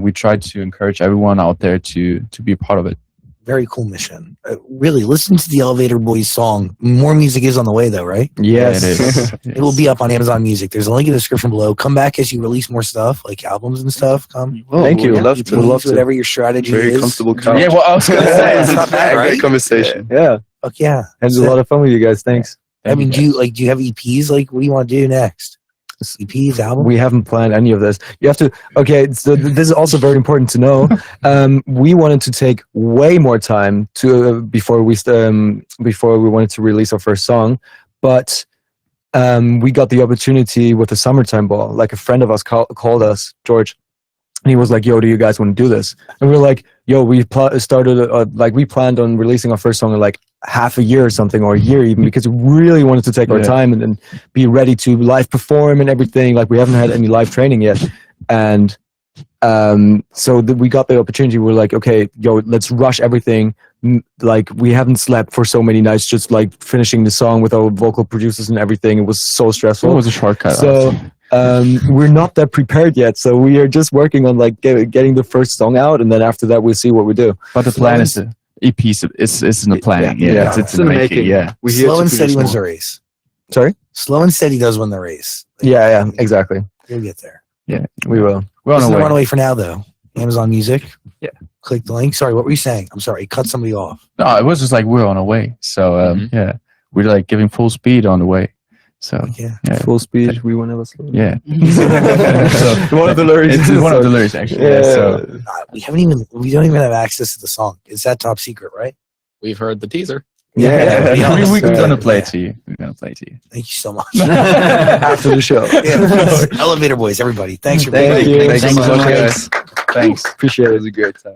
we try to encourage everyone out there to be a part of it. Very cool mission. Really, listen to the Elevator Boys song. More music is on the way, though, right? yes, Yeah, it is. It will be up on Amazon Music. There's a link in the description below. Come back as you release more stuff, like albums and stuff. Come. Thank you. We'd love You to. please, whatever your strategy Very is. comfortable couch. Yeah, well, I was gonna say It's not bad, Great right? conversation. yeah. Fuck yeah. Had a lot of fun with you guys. Thanks. I mean, do you have EPs? Like, what do you want to do next? EPs, album? We haven't planned any of this. You have to. Okay, so this is also very important to know. We wanted to take way more time to before we wanted to release our first song, but we got the opportunity with the Summertime Ball. Like, a friend of us called us, George, and he was like, "Yo, do you guys want to do this?" And we were like, "Yo, we we planned on releasing our first song in like half a year or something, or a year even, because we really wanted to take our time and be ready to live perform and everything. Like, we haven't had any live training yet." And so we got the opportunity. We're like, okay, yo, let's rush everything. Like, we haven't slept for so many nights, just like finishing the song with our vocal producers and everything. It was so stressful. It was a shortcut. So we're not that prepared yet. So we are just working on like getting the first song out, and then after that we'll see what we do. but the plan is the EP is in the planning. Yeah. It's in the making. Yeah. We're here Slow to and steady produce wins the more. race. Sorry? Slow and steady does win the race. Yeah, exactly. You'll get there. We will. We're on Listen our to way. Runaway for now, though. Amazon Music. Yeah. Click the link. Sorry, what were you saying? I'm sorry, cut somebody off. No, it was just like we're on our way. So we're like giving full speed on the way. So Yeah. yeah, Full speed, we will never slow. yeah. One of the lyrics. It's one of the lyrics actually. Yeah. So We don't even have access to the song. Is that top secret, right? We've heard the teaser. Yeah. we're gonna play Yeah. it to you. We're gonna play it to you. Thank you so much. After the show. Yeah. Elevator boys, everybody. Thanks for being Thank here. you. Thanks so much, guys. Thanks. Appreciate It it. was a great time.